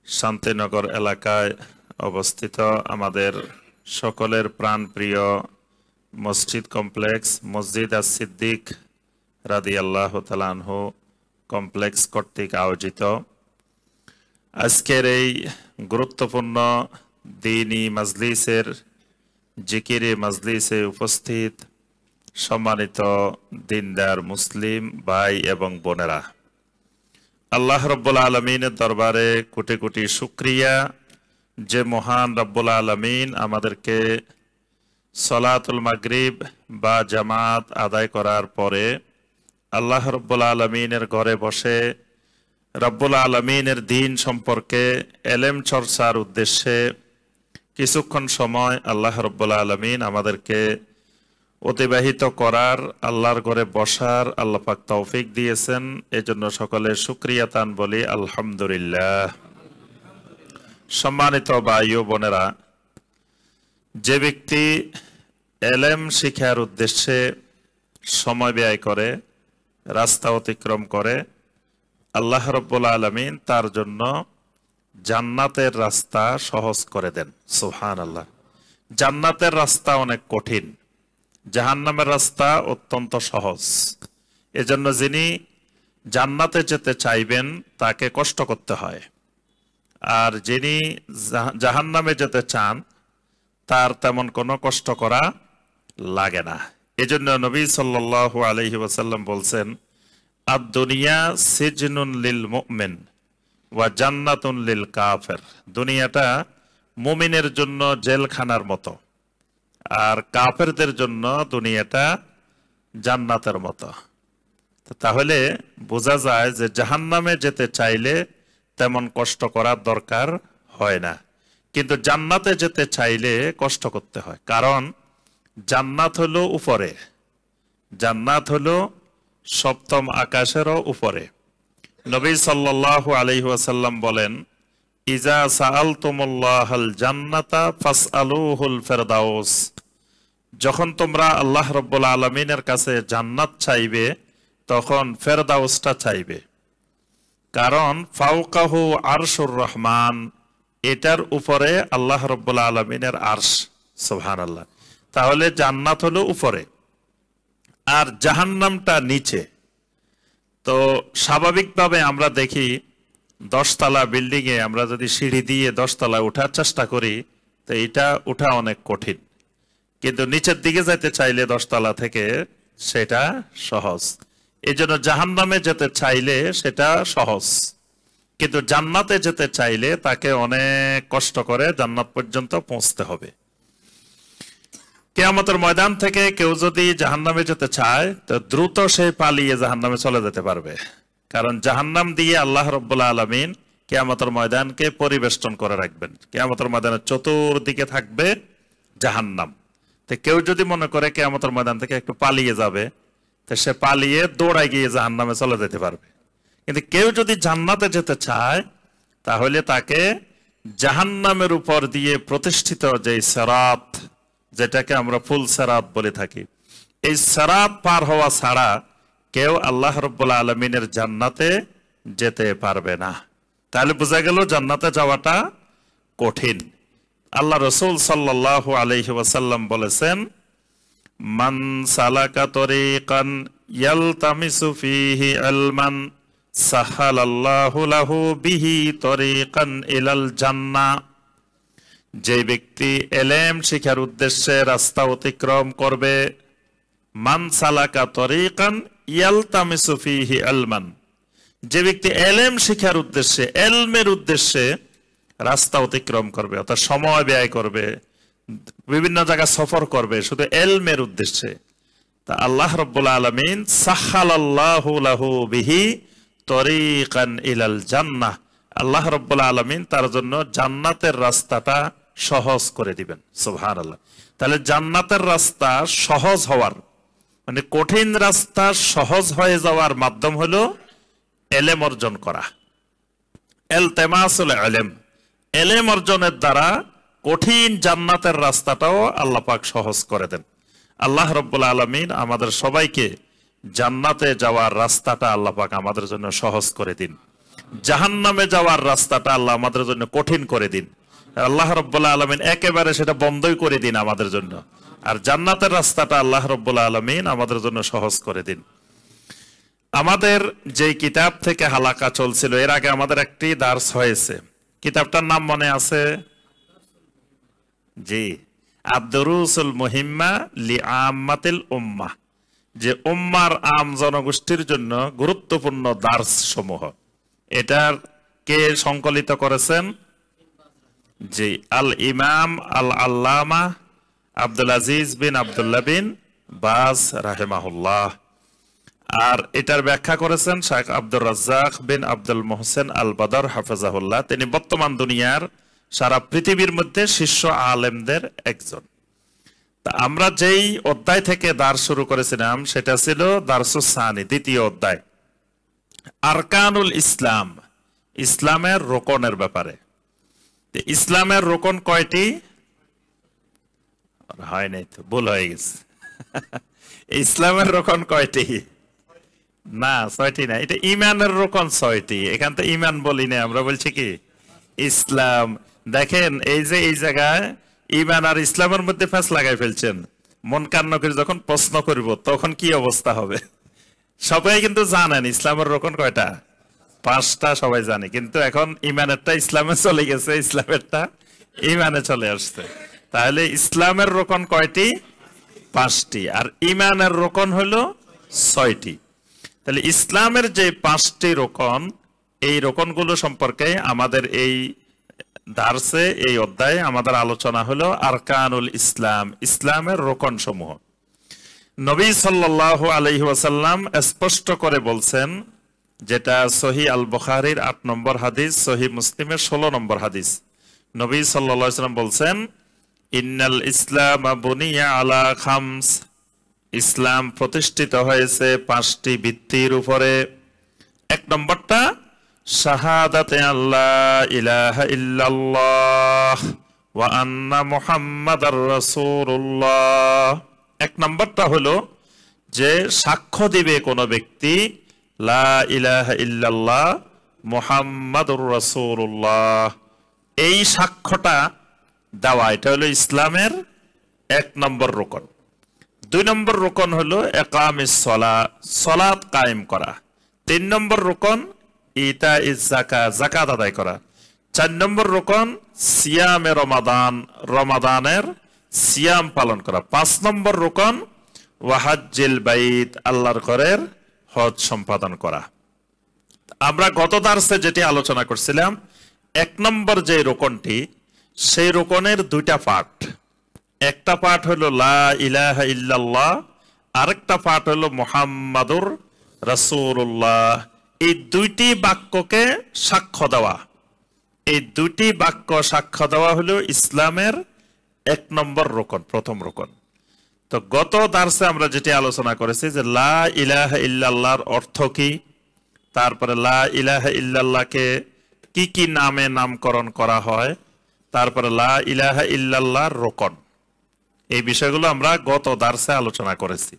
শান্তিনগর এলাকায় অবস্থিত আমাদের সকলের প্রাণপ্রিয় মসজিদ কমপ্লেক্স মসজিদ আস-সিদ্দিক রাদিয়াল্লাহু তাআলা আনহু কমপ্লেক্স কর্তৃক আয়োজিত আজকের এই গুরুত্বপূর্ণ দ্বীনি মাজলিসের জিকিরে মাজলিসে উপস্থিত সম্মানিত দিনদার মুসলিম ভাই এবং বোনেরা, আল্লাহ রব্বুল আলমিনের দরবারে কোটি কোটি শুকরিয়া যে মহান রব্বুল আলমিন আমাদেরকে সলাতুল মাগরিব বা জামাত আদায় করার পরে আল্লাহ রব্বুল আলমিনের ঘরে বসে রব্বুল আলমিনের দিন সম্পর্কে এলেম চর্চার উদ্দেশ্যে কিছুক্ষণ সময় আল্লাহ রব্বুল আলমিন আমাদেরকে অতিবাহিত করার, আল্লাহর ঘরে বসার আল্লাহ পাক তৌফিক দিয়েছেন। এজন্য সকলে শুকরিয়া তান বলি আলহামদুলিল্লাহ। সম্মানিত ভাই ও বোনেরা, যে ব্যক্তি এলেম শিক্ষার উদ্দেশ্যে সময় ব্যয় করে, রাস্তা অতিক্রম করে, আল্লাহ রাব্বুল আলামিন তার জন্য জান্নাতের রাস্তা সহজ করে দেন। সুবহানাল্লাহ। জান্নাতের রাস্তা অনেক কঠিন, জাহান্নামের রাস্তা অত্যন্ত সহজ। এজন্য যিনি জান্নাতে যেতে চাইবেন তাকে কষ্ট করতে হয়, আর যিনি জাহান্নামে যেতে চান তার তেমন কোনো কষ্ট করা লাগে না। এজন্য নবী সাল্লাল্লাহু আলাইহি ওয়াসাল্লাম বলছেন, আদ-দুনিয়া সিজনুন লিল মুমিন ওয়া জান্নাতুন লিল কাফির। দুনিয়াটা মুমিনের জন্য জেলখানার মতো, আর কাফেরদের জন্য দুনিয়াটা জান্নাতের মতো। তাহলে বোঝা যায় যে জাহান্নামে যেতে চাইলে তেমন কষ্ট করার দরকার হয় না, কিন্তু জান্নাতে যেতে চাইলে কষ্ট করতে হয়। কারণ জান্নাত হলো উপরে, জান্নাত হলো সপ্তম আকাশেরও উপরে। নবী সাল্লাল্লাহু আলাইহি ওয়াসাল্লাম বলেন, ইজা সাআলতুমুল্লাহাল জান্নাতা ফাসআলুহুল ফিরদাউস। যখন তোমরা আল্লাহ রাব্বুল আলামিনের কাছে জান্নাত চাইবে তখন ফেরদাউসটা চাইবে, কারণ ফাওকাহু আরশুর রহমান, এটার উপরে আল্লাহ রাব্বুল আলামিনের আরশ। সুবহানাল্লাহ। তাহলে জান্নাত হলো উপরে আর জাহান্নামটা নিচে। তো স্বাভাবিকভাবে আমরা দেখি 10 তলা বিল্ডিং এ আমরা যদি সিঁড়ি দিয়ে 10 তলায় ওঠার চেষ্টা করি তো এটা ওঠা অনেক কঠিন, কিন্তু নিচের দিকে যাইতে চাইলে 10 তলা থেকে সেটা সহজ। এই জন্য জাহান্নামে যেতে চাইলে সেটা সহজ, কিন্তু জান্নাতে যেতে চাইলে তাকে অনেক কষ্ট করে জান্নাত পর্যন্ত পৌঁছতে হবে। কিয়ামতের ময়দান থেকে কেউ যদি জাহান্নামে যেতে চায় তো দ্রুত সে পালিয়ে জাহান্নামে চলে যেতে পারবে, কারণ জাহান্নাম দিয়ে আল্লাহ রাব্বুল আলামিন কিয়ামতের ময়দানকে পরিবেষ্টন করে রাখবেন। কিয়ামতের ময়দানের চতুর্দিকে থাকবে জাহান্নাম। তো কেউ যদি মনে করে কিয়ামতের ময়দান থেকে একটু পালিয়ে যাবে, তো সে পালিয়ে দৌড়ায় গিয়ে জাহান্নামে চলে যেতে পারবে। কিন্তু কেউ যদি জান্নাতে যেতে চায় তাহলে তাকে জাহান্নামের উপর দিয়ে প্রতিষ্ঠিত যে সিরাত, যেটাকে আমরা ফুল সিরাত বলে থাকি, এই সিরাত পার হওয়া ছাড়া কেউ আল্লাহ রাব্বুল আলামিনের জান্নাতে যেতে পারবে না। তাহলে বোঝা গেল জান্নাতে যাওয়াটা কঠিন। আল্লাহ রাসূল সাল্লাল্লাহু আলাইহি ওয়াসাল্লাম বলেছেন, মান সালাকা তরিকান ইয়ালতামিসু ফীহি ইলমান সাহালাল্লাহু লাহু বিহি তরিকান ইলাল জান্নাহ। যে ব্যক্তি এলেম শিখার উদ্দেশ্যে রাস্তা অতিক্রম করবে, মান সালাকা তরিকান ইয়ালতামিসু ফীহি ইলমান, যে ব্যক্তি এলেম শিখার উদ্দেশ্যে, এলমের উদ্দেশ্যে রাস্তা অতিক্রম করবে, অর্থাৎ সময় ব্যয় করবে, বিভিন্ন জায়গা সফর করবে শুধু এলমের উদ্দেশ্যে, তা আল্লাহ রাব্বুল আলামিন সাহালাল্লাহু লাহু বিহি তরিকান ইলাল জান্নাহ, আল্লাহ রাব্বুল আলামিন তার জন্য জান্নাতের রাস্তাটা সহজ করে দিবেন। সুবহানাল্লাহ। তাহলে জান্নাতের রাস্তা সহজ হওয়ার মানে কঠিন রাস্তা সহজ হয়ে যাওয়ার মাধ্যম হলো এলেম অর্জন করা, ইলতিমাসুল ইলম। এলেম অর্জনের দ্বারা কঠিন জান্নাতের রাস্তাটাও আল্লাহ পাক সহজ করে দেন। আল্লাহ রাব্বুল আলামিন আমাদের সবাইকে জান্নাতে যাওয়ার রাস্তাটা আল্লাহ পাক আমাদের জন্য সহজ করে দিন। জাহান্নামে যাওয়ার রাস্তাটা আল্লাহ আমাদের জন্য কঠিন করে দিন। আল্লাহ রাব্বুল আলামিন একেবারে সেটা বন্ধই করে দিন আমাদের জন্য। আর জান্নাতের রাস্তাটা আল্লাহ রাব্বুল আলামিন আমাদের জন্য সহজ করে দিন। আমাদের যে কিতাব থেকে হালাকা চলছিল, এর আগে আমাদের একটি দার্স হয়েছে। কিতাবটার নাম মনে আছে? জি, আদ-দুরুসুল মুহিম্মা লিআম্মাতিল উম্মাহ, যে উম্মার আম জনগোষ্ঠীর জন্য গুরুত্বপূর্ণ দার্স সমূহ। এটার কে সংকলিত করেছেন? জি, আল ইমাম আল আল্লামা আব্দুল আজিজ বিন আব্দুল্লাহ বিন বাজ রাহিমাহুল্লাহ। আর এটার ব্যাখ্যা করেছেন শেখ আব্দুর রাজ্জাক বিন আব্দুল মোহসেন আল বদর হাফেজাহুল্লাহ। তিনি বর্তমান দুনিয়ার সারা পৃথিবীর মধ্যে শীর্ষ আলেমদের একজন। তা আমরা যেই অধ্যায় থেকে দার্স শুরু করেছিলাম সেটা ছিল দারসুস সানি, দ্বিতীয় অধ্যায়, আরকানুল ইসলাম, ইসলামের রোকনের ব্যাপারে। ইসলামের রোকন কয়টি? হয় নাই তো, ভুল হয়ে গেছে। ইসলামের রোকন কয়টি? না, 6টি না, এটা ইমানের রোকন 6টি। এখান তো ইমান বলি না, আমরা বলছি কি ইসলাম। দেখেন এই যে এই জায়গায় ইমান আর ইসলামের মধ্যে ফাঁস লাগাই ফেলছেন। মন কান্ন করে যখন প্রশ্ন করব তখন কি অবস্থা হবে? সবাই কিন্তু জানেন ইসলামের রোকন কয়টা? 5টা সবাই জানে, কিন্তু এখন ইমানেরটা ইসলামে চলে গেছে, ইসলামেরটা ইমানে চলে আসছে। তাহলে ইসলামের রোকন কয়টি? 5টি। আর ইমানের রোকন হলো 6টি। তাহলে ইসলামের যে 5টি রোকন, এই রোকনগুলো সম্পর্কে আমাদের এই দার্সে, এই অধ্যায়ে আমাদের আলোচনা হলো আরকানুল ইসলাম, ইসলামের রোকন সমূহ। নবী সাল্লাল্লাহু আলাইহি ওয়াসাল্লাম স্পষ্ট করে বলছেন, যেটা সহিহ আল বুখারীর 8 নম্বর হাদিস, সহিহ মুসলিমের 16 নম্বর হাদিস। নবী সাল্লাল্লাহু আলাইহি ওয়াসাল্লাম বলছেন, ইন্নাল ইসলাম বুনিয়া আলা খামস, ইসলাম প্রতিষ্ঠিত হয়েছে 5টি ভিত্তির উপরে। 1 নম্বরটা শাহাদাতে আল্লাহ ইলাহা ইল্লাল্লাহ ওয়া আন্না মুহাম্মাদার রাসূলুল্লাহ। 1 নম্বরটা হলো যে সাক্ষ্য দিবে কোন ব্যক্তি লা ইলাহা ইল্লাল্লাহ মুহাম্মাদুর রাসূলুল্লাহ, এই সাক্ষ্যটা দেওয়া, এটা হলো ইসলামের 1 নম্বর রোকন। 2 নম্বর রোকন হলো ইকামিস সালাত, সালাত কায়েম করা। 3 নম্বর রোকন ইতা ইজ যাকাত, যাকাত আদায় করা। 4 নম্বর রোকন সিয়ামে রমাদান, রমাদানের সিয়াম পালন করা। 5 নম্বর রোকন ওয়াহাজ্জিল বাইত, আল্লাহর ঘরের হজ সম্পাদন করা। আমরা গত দার্সে যেটি আলোচনা করছিলাম, 1 নম্বর যে রোকনটি, সেই রোকনের 2টা পার্ট। একটা পার্ট হলো লা ইলাহা ইল্লাল্লাহ, আরেকটা পার্ট হলো মুহাম্মাদুর রাসূলুল্লাহ। এই 2টি বাক্যকে সাক্ষ্য দেওয়া, এই 2টি বাক্য সাক্ষ্য দেওয়া হলো ইসলামের 1 নম্বর রোকন, প্রথম রোকন। তো গত দার্সে আমরা যেটি আলোচনা করেছি যে লা ইলাহা ইল্লাল্লাহর অর্থ কি, তারপরে লা ইলাহা ইল্লাল্লাহকে কি কি নামে নামকরণ করা হয়, তারপরে লা ইলাহা ইল্লাল্লাহর রোকন, এই বিষয়গুলো আমরা গত দার্সে আলোচনা করেছি।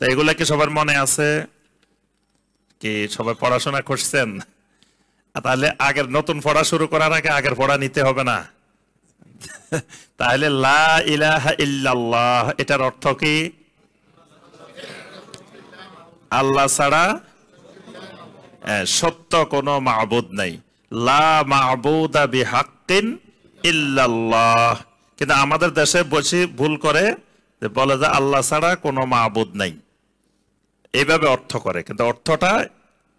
তো এগুলা কি সবার মনে আছে? কি সবাই পড়াশোনা করছেন? তাহলে আগের নতুন পড়া শুরু করার আগে আগের পড়া নিতে হবে না? তাহলে লা ইলাহা ইল্লাল্লাহ এটার অর্থ কি? আল্লাহ ছাড়া সত্য কোনো মাবুদ নাই। লা মাবুদা বিহাক্কিন ইল্লাল্লাহ। কিন্তু আমাদের দেশে বসে ভুল করে বলে যে আল্লাহ ছাড়া কোনো মাবুদ নাই, এইভাবে অর্থ করে। কিন্তু অর্থটা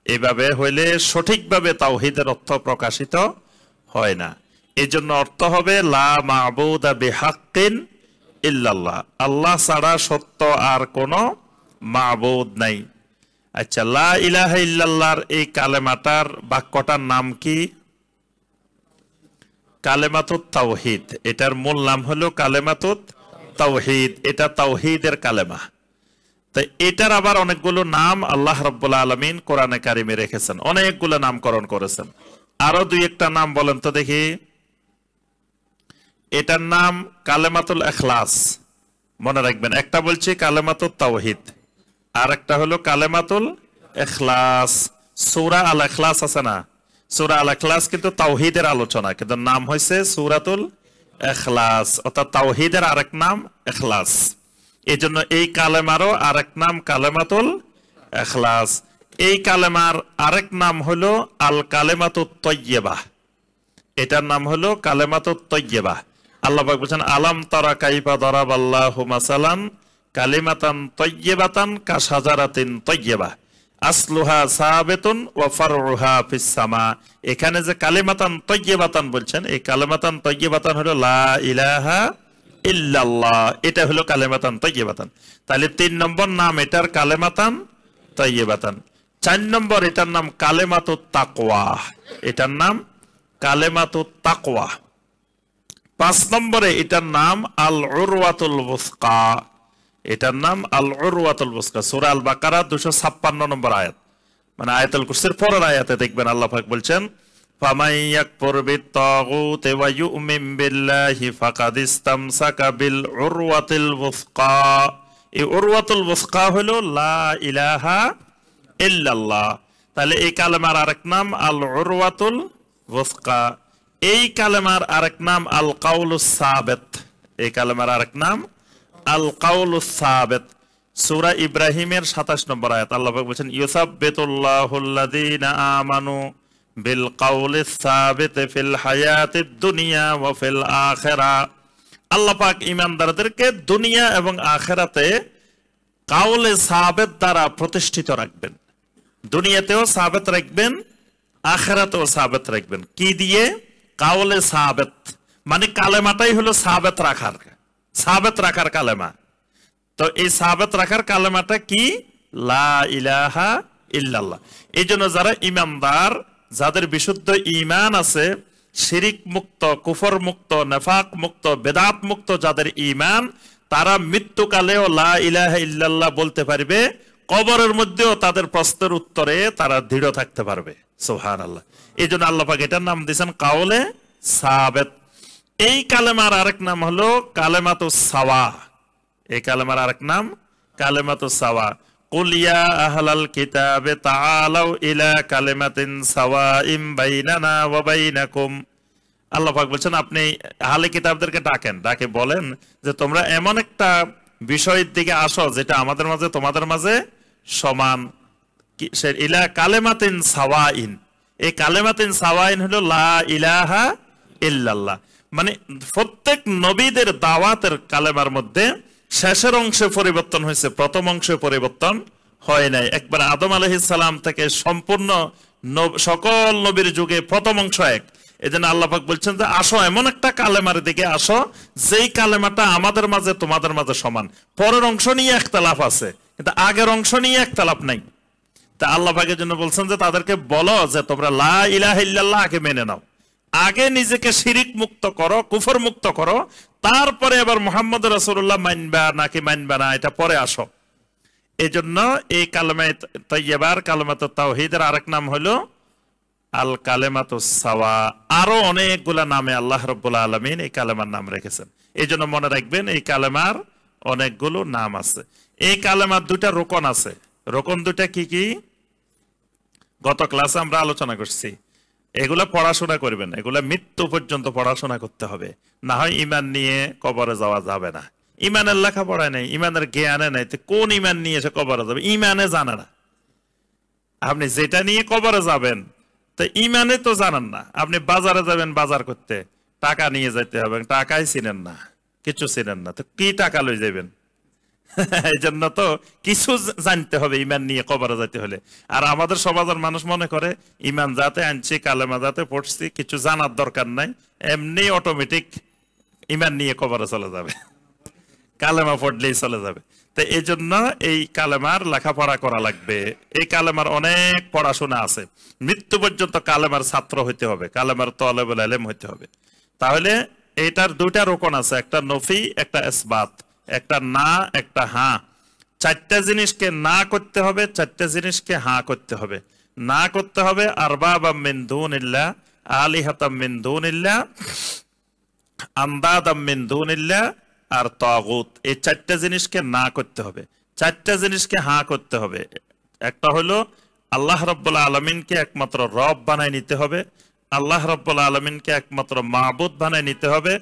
এইভাবে হইলে সঠিকভাবে তাওহীদের অর্থ প্রকাশিত হয় না। এই জন্য অর্থ হবে লা মাবুদা বিহাক্কিন ইল্লাল্লাহ, আল্লাহ ছাড়া সত্য আর কোনো মাবুদ নাই। আচ্ছা, লা ইলাহা ইল্লাল্লাহর এই কালেমাটার বাক্যটার নাম কি? কালেমাতুত তাওহীদ। এটার মূল নাম হলো কালেমাতুত তাওহীদ। এটা তাওহীদের কালেমা। তাই এটার আবার অনেকগুলো নাম আল্লাহ রাব্বুল আলামিন কোরআনে কারিমে রেখেছেন, অনেকগুলো নামকরণ করেছেন। আরো 2-1টা নাম বলেন তো দেখি। এটার নাম কালেমাতুল ইখলাস, মনে রাখবেন। একটা বলছি কালেমাতুত তাওহীদ, আর একটা হলো কালেমাতুল ইখলাস। সূরা আল ইখলাস আছে না, সূরা আল ইখলাস কিন্তু তাওহীদের আলোচনা, কিন্তু নাম হয়েছে সূরাতুল ইখলাস, অর্থাৎ তাওহীদের আরেক নাম ইখলাস। এই জন্য এই কালেমারও আরেক নাম কালেমাতুল ইখলাস। এই কালেমার আরেক নাম হলো আল কালেমাতুত তাইয়্যিবাহ, এটার নাম হলো কালেমাতুত তাইয়্যিবাহ। আল্লাহ পাক বলেছেন আলাম তারা কাইফা দারাবাল্লাহু মাসালান কালিমাতান তাইয়্যিবাতান কাশাজারাতিন তাইয়্যিবাহ আসলুহা সাবিতুন ওয়া ফারউহা ফিস সামা। এখানে যে কালিমাতান তাইয়্যিবাতান বলছেন, এই কালিমাতান তাইয়্যিবাতান হলো লা ইলাহা ইল্লাল্লাহ, এটা হলো কালিমাতান তাইয়্যিবাতান। তাহলে 3 নম্বর নাম এটার কালিমাতান তাইয়্যিবাতান। 4 নম্বর এটার নাম কালিমাতুত তাকওয়া, এটার নাম কালিমাতুত তাকওয়া। 5 নম্বরে এটার নাম আল উরওয়াতুল বুসকা, এটার নাম আল উরওয়াতুল বুসকা। সূরা আল বাকারা 256 নম্বর আয়াত, মানে আয়াতুল কুরসির পরের আয়াতে দেখবেন আল্লাহ পাক বলছেন ফামান ইয়াকফুর বিত-তাগুতি ওয়া ইউমিন বিল্লাহি ফাকাদ ইসতামসাকা বিল উরওয়াতিল বুসকা। এই উরওয়াতুল বুসকা হলো লা ইলাহা ইল্লাল্লাহ। তাহলে এই কালেমার আরেক নাম আল উরওয়াতুল বুসকা। এই কালেমার আরেক নাম আল কাউলুস সাবিত, এই কালেমার আরেক নাম আল কাউলুস সাবিত। সূরা ইব্রাহিমের 27 নম্বর আয়াত আল্লাহ পাক বলেন ইউসাব্বিতুল্লাহুল্লাযীনা আমানু বিল কাউলিস সাবিত ফিল হায়াতিদ দুনিয়া ওয়া ফিল আখিরা। আল্লাহ পাক ঈমানদারদেরকে দুনিয়া এবং আখিরাতে কাউলে সাবিত দ্বারা প্রতিষ্ঠিত রাখবেন। দুনিয়াতেও সাবিত রাখবেন, আখিরাতেও সাবিত রাখবেন। কি দিয়ে? কাউলে সাবিত, মানে কালেমাটাই হলো সাবিত রাখার কালেমা। তো এই সাবিত রাখার কালেমাটা কি? লা ইলাহা ইল্লাল্লাহ। এই জন্য যারা ঈমানদার, যাদের বিশুদ্ধ ঈমান আছে, শিরিক মুক্ত, কুফর মুক্ত, নেফাক মুক্ত, বেদাত মুক্ত যাদের ঈমান, তারা মৃত্যুকালেও লা ইলাহা ইল্লাল্লাহ বলতে পারবে। কবরের মধ্যেও তাদের প্রশ্নের উত্তরে তারা দৃঢ় থাকতে পারবে। সুবহানাল্লাহ। এই জন্য আল্লাহ পাক এটার নাম দিয়েছেন কাউলে সাবিত। এই কালেমার আরেক নাম হলো কালেমাতুস সাওয়া। এই কালেমার আরেক নাম কালেমাতুস সাওয়া। কুল ইয়া আহলাল কিতাবে তাআলাউ ইলা কালিমাতিন সাওয়াইম বাইনানা ওয়া বাইনাকুম। আল্লাহ পাক বলছেন আপনি আহলে কিতাবদেরকে ডাকেন, ডাকে বলেন যে তোমরা এমন একটা বিষয়ের দিকে আসো যেটা আমাদের মাঝে তোমাদের মাঝে সমান। ইলা কালিমাতিন সাওয়াইন, এই কালিমাতিন সাওয়াইন হলো লা ইলাহা ইল্লাল্লাহ। মানে প্রত্যেক নবীদের দাওয়াতের কালেমার মধ্যে শেষের অংশে পরিবর্তন হয়েছে, প্রথম অংশে পরিবর্তন হয় নাই। একবার আদম আলাইহিস সালাম থেকে সম্পূর্ণ সকল নবীর যুগে প্রথম অংশ এক। এজন্য আল্লাহ পাক বলছেন যে আসো এমন একটা কালেমার দিকে আসো যেই কালেমাটা আমাদের মাঝে তোমাদের মাঝে সমান। পরের অংশ নিয়ে ইখতিলাফ আছে, কিন্তু আগের অংশ নিয়ে ইখতিলাফ নাই। তা আল্লাহ পাকের জন্য বলছেন যে তাদেরকে বলো যে তোমরা লা ইলাহা ইল্লাল্লাহ আগে মেনে নাও, আগে নিজেকে শিরিক মুক্ত করো, কুফর মুক্ত করো, তারপরে আবার মুহাম্মদ রাসূলুল্লাহ মানবা নাকি মানবা না এটা পরে আসো। এই জন্য এই কালেমা তাইয়্যিবার, কালেমাতুত তাওহীদের আরেক নাম হলো আল কালেমাতুস সাওয়া। আরো অনেকগুলা নামে আল্লাহ রাব্বুল আলামিন এই কালেমার নাম রেখেছেন। এই জন্য মনে রাখবেন এই কালেমার অনেকগুলো নাম আছে। এই কালেমার 2টা রোকন আছে। রোকন 2টা কি কি? গত ক্লাসে আমরা আলোচনা করছি। এগুলা পড়াশোনা করবেন, এগুলা মৃত্যু পর্যন্ত পড়াশোনা করতে হবে, না হয় ঈমান নিয়ে কবরে যাওয়া যাবে না। ঈমানের লেখাপড়া নেই, ঈমানের জ্ঞানে নাই, তো কোন ঈমান নিয়ে এসে কবরে যাবে? ঈমানে জানে না। আপনি যেটা নিয়ে কবরে যাবেন তো ঈমানে তো জানেন না। আপনি বাজারে যাবেন বাজার করতে, টাকা নিয়ে যেতে হবে, টাকাই চিনেন না, কিছু চিনেন না, তো কি টাকা লই যাবেন? এই জন্য তো কিছু জানতে হবে ঈমান নিয়ে কবরে যেতে হলে। আর আমাদের সমাজের মানুষ মনে করে ঈমান যাতে আনছি, কালেমা যাতে পড়ছি, কিছু জানার দরকার নাই, এমনি অটোমেটিক ঈমান নিয়ে কবরে চলে যাবে, কালেমা পড়লেই চলে যাবে। তো এই জন্য এই কালেমার লেখাপড়া করা লাগবে। এই কালেমার অনেক পড়াশোনা আছে, মৃত্যু পর্যন্ত কালেমার ছাত্র হইতে হবে, কালেমার তালেবুল ইলম হইতে হবে। তাহলে এটার 2টা রোকন আছে, একটা নফি, একটা ইসবাত, একটা না, একটা হ্যাঁ। 4টা জিনিসকে না করতে হবে, 4টা জিনিসকে হ্যাঁ করতে হবে। না করতে হবে আরবাবাম মিন দুনিল্লাহ, আলিহাতাম মিন দুনিল্লাহ, আন্দাদাম মিন দুনিল্লাহ আর তাগুত। এই 4টা জিনিসকে না করতে হবে, 4টা জিনিসকে হ্যাঁ করতে হবে। একটা হলো আল্লাহ রাব্বুল আলামিনকে একমাত্র রব বানায় নিতে হবে, আল্লাহ রাব্বুল আলামিনকে একমাত্র মাবুদ বানায় নিতে হবে,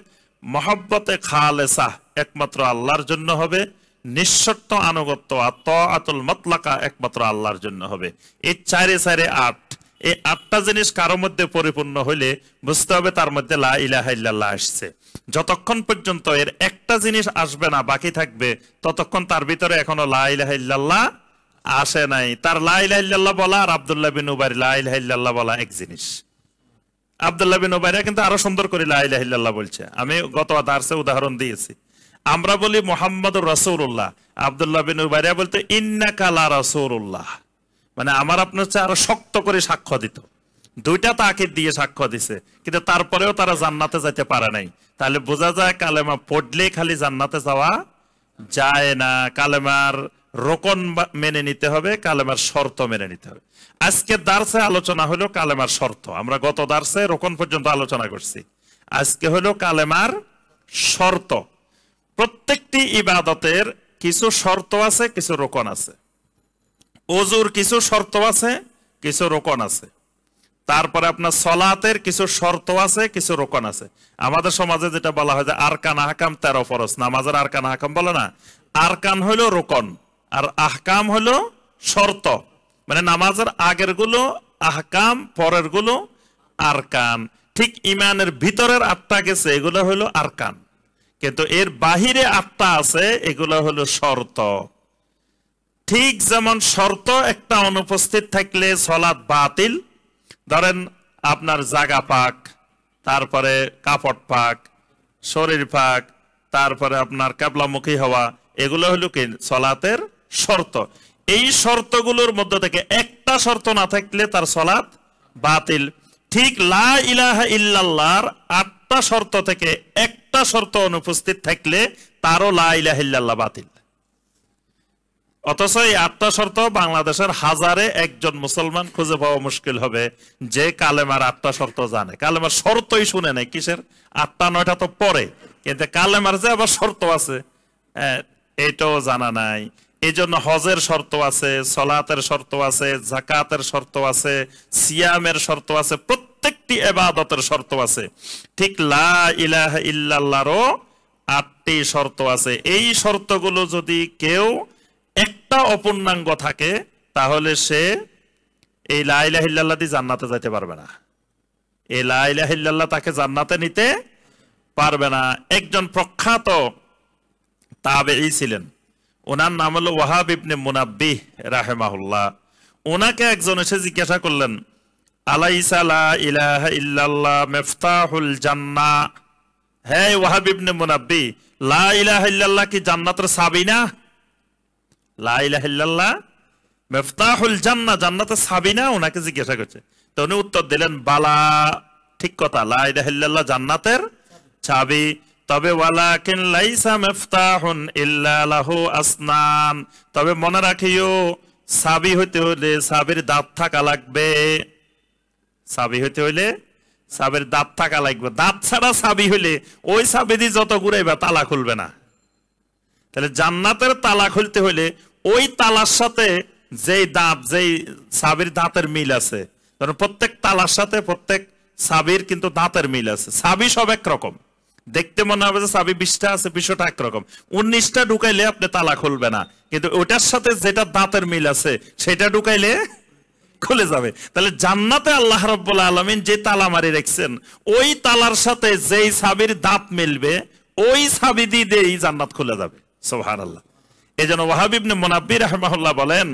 মহব্বতে খালেসা একমাত্র আল্লাহর জন্য হবে, নিঃশর্ত আনুগত্য আতাআতুল মুতলাকা একমাত্র আল্লাহর জন্য হবে। এই চারে চারে আট, এই আটটা জিনিস কারো মধ্যে পরিপূর্ণ হইলে বুঝতে হবে তার মধ্যে লা ইলাহা ইল্লাল্লাহ আসছে। যতক্ষণ পর্যন্ত এর একটা জিনিস আসবে না, বাকি থাকবে, ততক্ষণ তার ভিতরে এখনো লা ইলাহা ইল্লাল্লাহ আসে নাই। তার লা ইলাহা ইল্লাল্লাহ বলা আর আব্দুল্লাহ বিন উবাই লা ইলাহা ইল্লাল্লাহ বলা এক জিনিস। আব্দুল্লাহ বিন উবাইরা কিন্তু আরো সুন্দর করে লা ইলাহা ইল্লাল্লাহ বলছে। আমি গত দার্সে উদাহরণ দিয়েছি। আমরা বলি মুহাম্মাদুর রাসূলুল্লাহ, আব্দুল্লাহ বিন উবাইরা বলতে ইন্নাকা লা রাসূলুল্লাহ, মানে আমার আপনার চেয়ে আরো শক্ত করে সাক্ষ্য দিত। দুইটা তাকিদ দিয়ে সাক্ষ্য দিছে, কিন্তু তারপরেও তারা জান্নাতে যেতে পারে নাই। তাহলে বোঝা যায় কালেমা পড়লেই খালি জান্নাতে যাওয়া যায় না, কালেমার রোকন মেনে নিতে হবে, কালেমার শর্ত মেনে নিতে হবে। আজকে দার্সে আলোচনা হলো কালেমার শর্ত। আমরা গত দার্সে রোকন পর্যন্ত আলোচনা করছি, আজকে হলো কালেমার শর্ত। প্রত্যেকটি ইবাদতের কিছু শর্ত আছে, কিছু রোকন আছে। ওযুর কিছু শর্ত আছে, কিছু রোকন আছে। তারপরে আপনার সলাতের কিছু শর্ত আছে, কিছু রোকন আছে। আমাদের সমাজে যেটা বলা হয় যে আরকান আহকাম 13 ফরজ, নামাজের আরকান আহকাম বলে না, আরকান হলো রোকন আর আহকাম হলো শর্ত। মানে নামাজের আগের গুলো আহকাম, পরের গুলো আরকান। ঠিক ইমানের ভিতরের আটটা গেছে, এগুলো হলো আরকান, কিন্তু এর বাহিরে আটটা আছে, এগুলো হলো শর্ত। ঠিক যেমন শর্ত একটা অনুপস্থিত থাকলে সলাৎ বাতিল, ধরেন আপনার জাগা পাক, তারপরে কাপড় পাক, শরীর পাক, তারপরে আপনার কিবলামুখী হওয়া, এগুলো হলো কি সলাতের শর্ত। এই শর্তগুলোর মধ্যে থেকে একটা শর্ত না থাকলে তার সলাৎ বাতিল। ঠিক লা ইলাহা ইল্লাল্লাহর 8টা শর্ত থেকে একটা শর্ত অনুপস্থিত থাকলে তারও লা ইলাহা ইল্লাল্লাহ বাতিল। অথচ এই 8টা শর্ত বাংলাদেশের হাজারে একজন মুসলমান খুঁজে পাওয়া মুশকিল হবে যে কালেমার 8টা শর্ত জানে। কালেমার শর্তই শুনে নাই, কিসের 8টা 9টা তো পরে, কিন্তু কালেমার যে আবার শর্ত আছে এটাও জানা নাই। এই জন্য হজের শর্ত আছে, সলাতের শর্ত আছে, যাকাতের শর্ত আছে, সিয়ামের শর্ত আছে, প্রত্যেকটি ইবাদতের শর্ত আছে। ঠিক লা ইলাহা ইল্লাল্লাহরও 8টি শর্ত আছে। এই শর্তগুলো যদি কেউ একটা অপূর্ণাঙ্গ থাকে তাহলে সে এই লা ইলাহা ইল্লাল্লাহ দিয়ে জান্নাতে যেতে পারবে না। এই লা ইলাহা ইল্লাল্লাহ তাকে জান্নাতে নিতে পারবে না। একজন প্রখ্যাত তাবেঈ ছিলেন, ওনার নাম হলো ওয়াহাব ইবনে মুনাব্বিহ রাহিমাহুল্লাহ। ওনাকে একজন এসে জিজ্ঞাসা করলেন, আলাইসা লা ইলাহা ইল্লাল্লাহ মিফতাহুল জান্নাহ, হে ওয়াহাব ইবনে মুনাব্বিহ, লা ইলাহা ইল্লাল্লাহ কি জান্নাতের চাবি না? লা ইলাহা ইল্লাল্লাহ মিফতাহুল জান্নাহ, জান্নাতের চাবি না? ওনাকে জিজ্ঞাসা করছে। তো উনি উত্তর দিলেন, বালা, ঠিক কথা, লা ইলাহা ইল্লাল্লাহ জান্নাতের চাবি, তবে ওয়ালাকিন লাইসা মিফতাহুন ইল্লা লাহু আসনান, তবে মনে রাখিও চাবি হইতে হইলে চাবির দাঁত থাকা লাগবে। চাবি হইতে হইলে চাবির দাঁত থাকা লাগবে। দাঁত ছাড়া চাবি হইলে ওই চাবি দিয়ে যত ঘুরাইবা তালা খুলবে না। তাহলে জান্নাতের তালা খুলতে হইলে ওই তালার সাথে যেই দাঁত, যেই চাবির দাঁতের মিল আছে, কারণ প্রত্যেক তালার সাথে প্রত্যেক চাবির কিন্তু দাঁতের মিল আছে। চাবি সব একরকম, দেখতে মনে হবে যে চাবি 20টা আছে, 20টা একরকম। 19টা ঢুকাইলে আপনি তালা খুলবে না, কিন্তু ওটার সাথে যেটা দাঁতের মিল আছে সেটা ঢুকাইলে খুলে যাবে। তাহলে জান্নাতে আল্লাহ রাব্বুল আলামিন যে তালা মারি রাখছেন, ওই তালার সাথে যেই চাবির দাঁত মিলবে ওই চাবি দিয়ে জান্নাত খুলে যাবে। সুবহানাল্লাহ। এজন্য ওয়াহাব ইবনে মুনাব্বিহ রাহিমাহুল্লাহ বলেন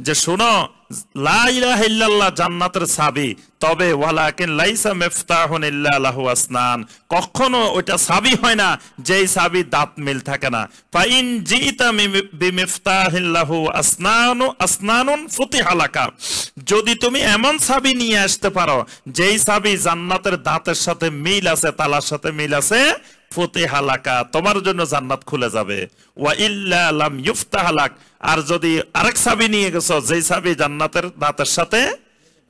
যে শোনো, লা ইলাহা ইল্লাল্লাহ জান্নাতের চাবি, তবে ওয়ালাকিন লাইসা মিফতাহুন ইল্লা লাহু আসনান, কখনো ওটা চাবি হয় না যেই চাবি দাঁত মিল থাকে না। ফাইন জিতা বিমিফতাহিন লাহু আসনানুন ফুতিহা লাকা, যদি তুমি এমন চাবি নিয়ে আসতে পারো যেই চাবি জান্নাতের দাঁতের সাথে মিল আছে, তালার সাথে মিল আছে, ফুতিহা লাকা, তোমার জন্য জান্নাত খুলে যাবে। ওয়া ইল্লা লাম ইফতাহ লাক, আর যদি আরেক চাবি নিয়ে গেছো যেই চাবি জান্নাতের দাঁতের সাথে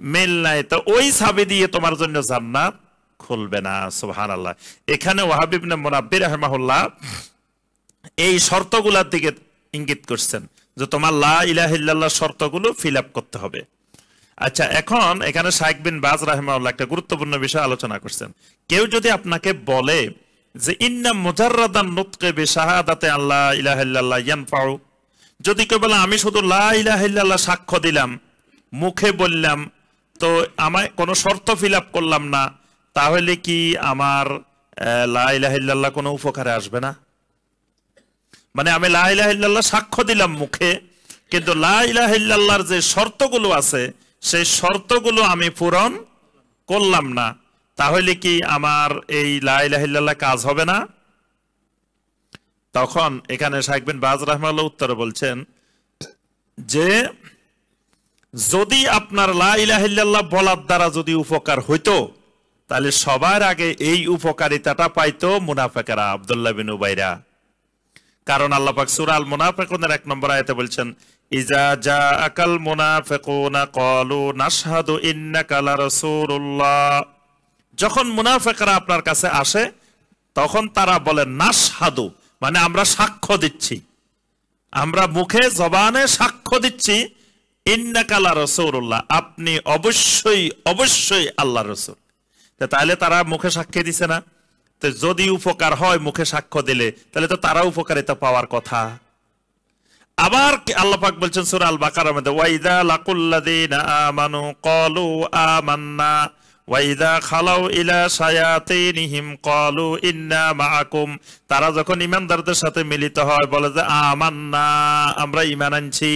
মিল নাই, তো ওই চাবি দিয়ে তোমার জন্য জান্নাত খুলবে না। সুবহানাল্লাহ। এখানে ওয়াহাব ইবনে মুনাব্বিহ রাহিমাহুল্লাহ এই শর্তগুলোর দিকে ইঙ্গিত করছেন যে তোমার লা ইলাহা ইল্লাল্লাহ শর্তগুলো ফিল আপ করতে হবে। আচ্ছা, এখন এখানে শাইখ বিন বাজ রাহিমাহুল্লাহ একটা গুরুত্বপূর্ণ বিষয় আলোচনা করছেন। কেউ যদি আপনাকে বলে যে ইন্না মুজাররাদান নুতকে বিশাহাদাতে আল্লাহ ইলাহা ইল্লাল্লাহ ইয়ানফাউ, যদি কেউ বলে আমি শুধু লা ইলাহা ইল্লাল্লাহ সাক্ষ্য দিলাম, মুখে বললাম, তো আমায় কোনো শর্ত ফিল আপ করলাম না, তাহলে কি আমার লা ইলাহা ইল্লাল্লাহ কোনো উপকারে আসবে না? মানে আমি লা ইলাহা ইল্লাল্লাহ সাক্ষ্য দিলাম মুখে, কিন্তু লা ইলাহা ইল্লাল্লাহর যে শর্তগুলো আছে সেই শর্তগুলো আমি পূরণ করলাম না, তাহলে কি আমার এই লা ইলাহা ইল্লাল্লাহ কাজ হবে না? তখন এখানে শাইখ বিন বাজ রাহিমাহুল্লাহ উত্তরে বলছেন যে যদি আপনার লা ইলাহা ইল্লাল্লাহ বলার দ্বারা যদি উপকার হইতো, তাহলে সবার আগে এই উপকারিতাটা পাইতো মুনাফিকরা, আব্দুল্লাহ বিন উবাইরা। কারণ আল্লাহ পাক সূরা আল মুনাফিকুনের 1 নম্বর আয়াতে বলছেন ইজা জাআকাল মুনাফিকুনা ক্বালু নাশহাদু ইন্নাকা লারাসূলুল্লাহ, যখন মুনাফিকরা আপনার কাছে আসে তখন তারা বলে নাশহাদু, মানে আমরা সাক্ষ্য দিচ্ছি, আমরা মুখে জবানে সাক্ষ্য দিচ্ছি ইন্নাকা লারাসূলুল্লাহ, আপনি অবশ্যই অবশ্যই আল্লাহর রাসূল। তাহলে তারা মুখে সাক্ষ্য দিছে না? তো যদি উপকার হয় মুখে সাক্ষ্য দিলে, তাহলে তো তারা উপকারিতা পাওয়ার কথা। আবার আল্লাহ পাক বলছেন সূরা আল বাকারার মধ্যে ওয়াইদা লাকুল্লাযিনা আমানু ক্বালু আমান্না ওয়াইদা খালাউ ইলা শায়াতিনহিম ক্বালু ইন্না মাআকুম, তারা যখন ঈমানদারদের সাথে মিলিত হয় বলে যে আমান্না, আমরা ঈমান আনছি।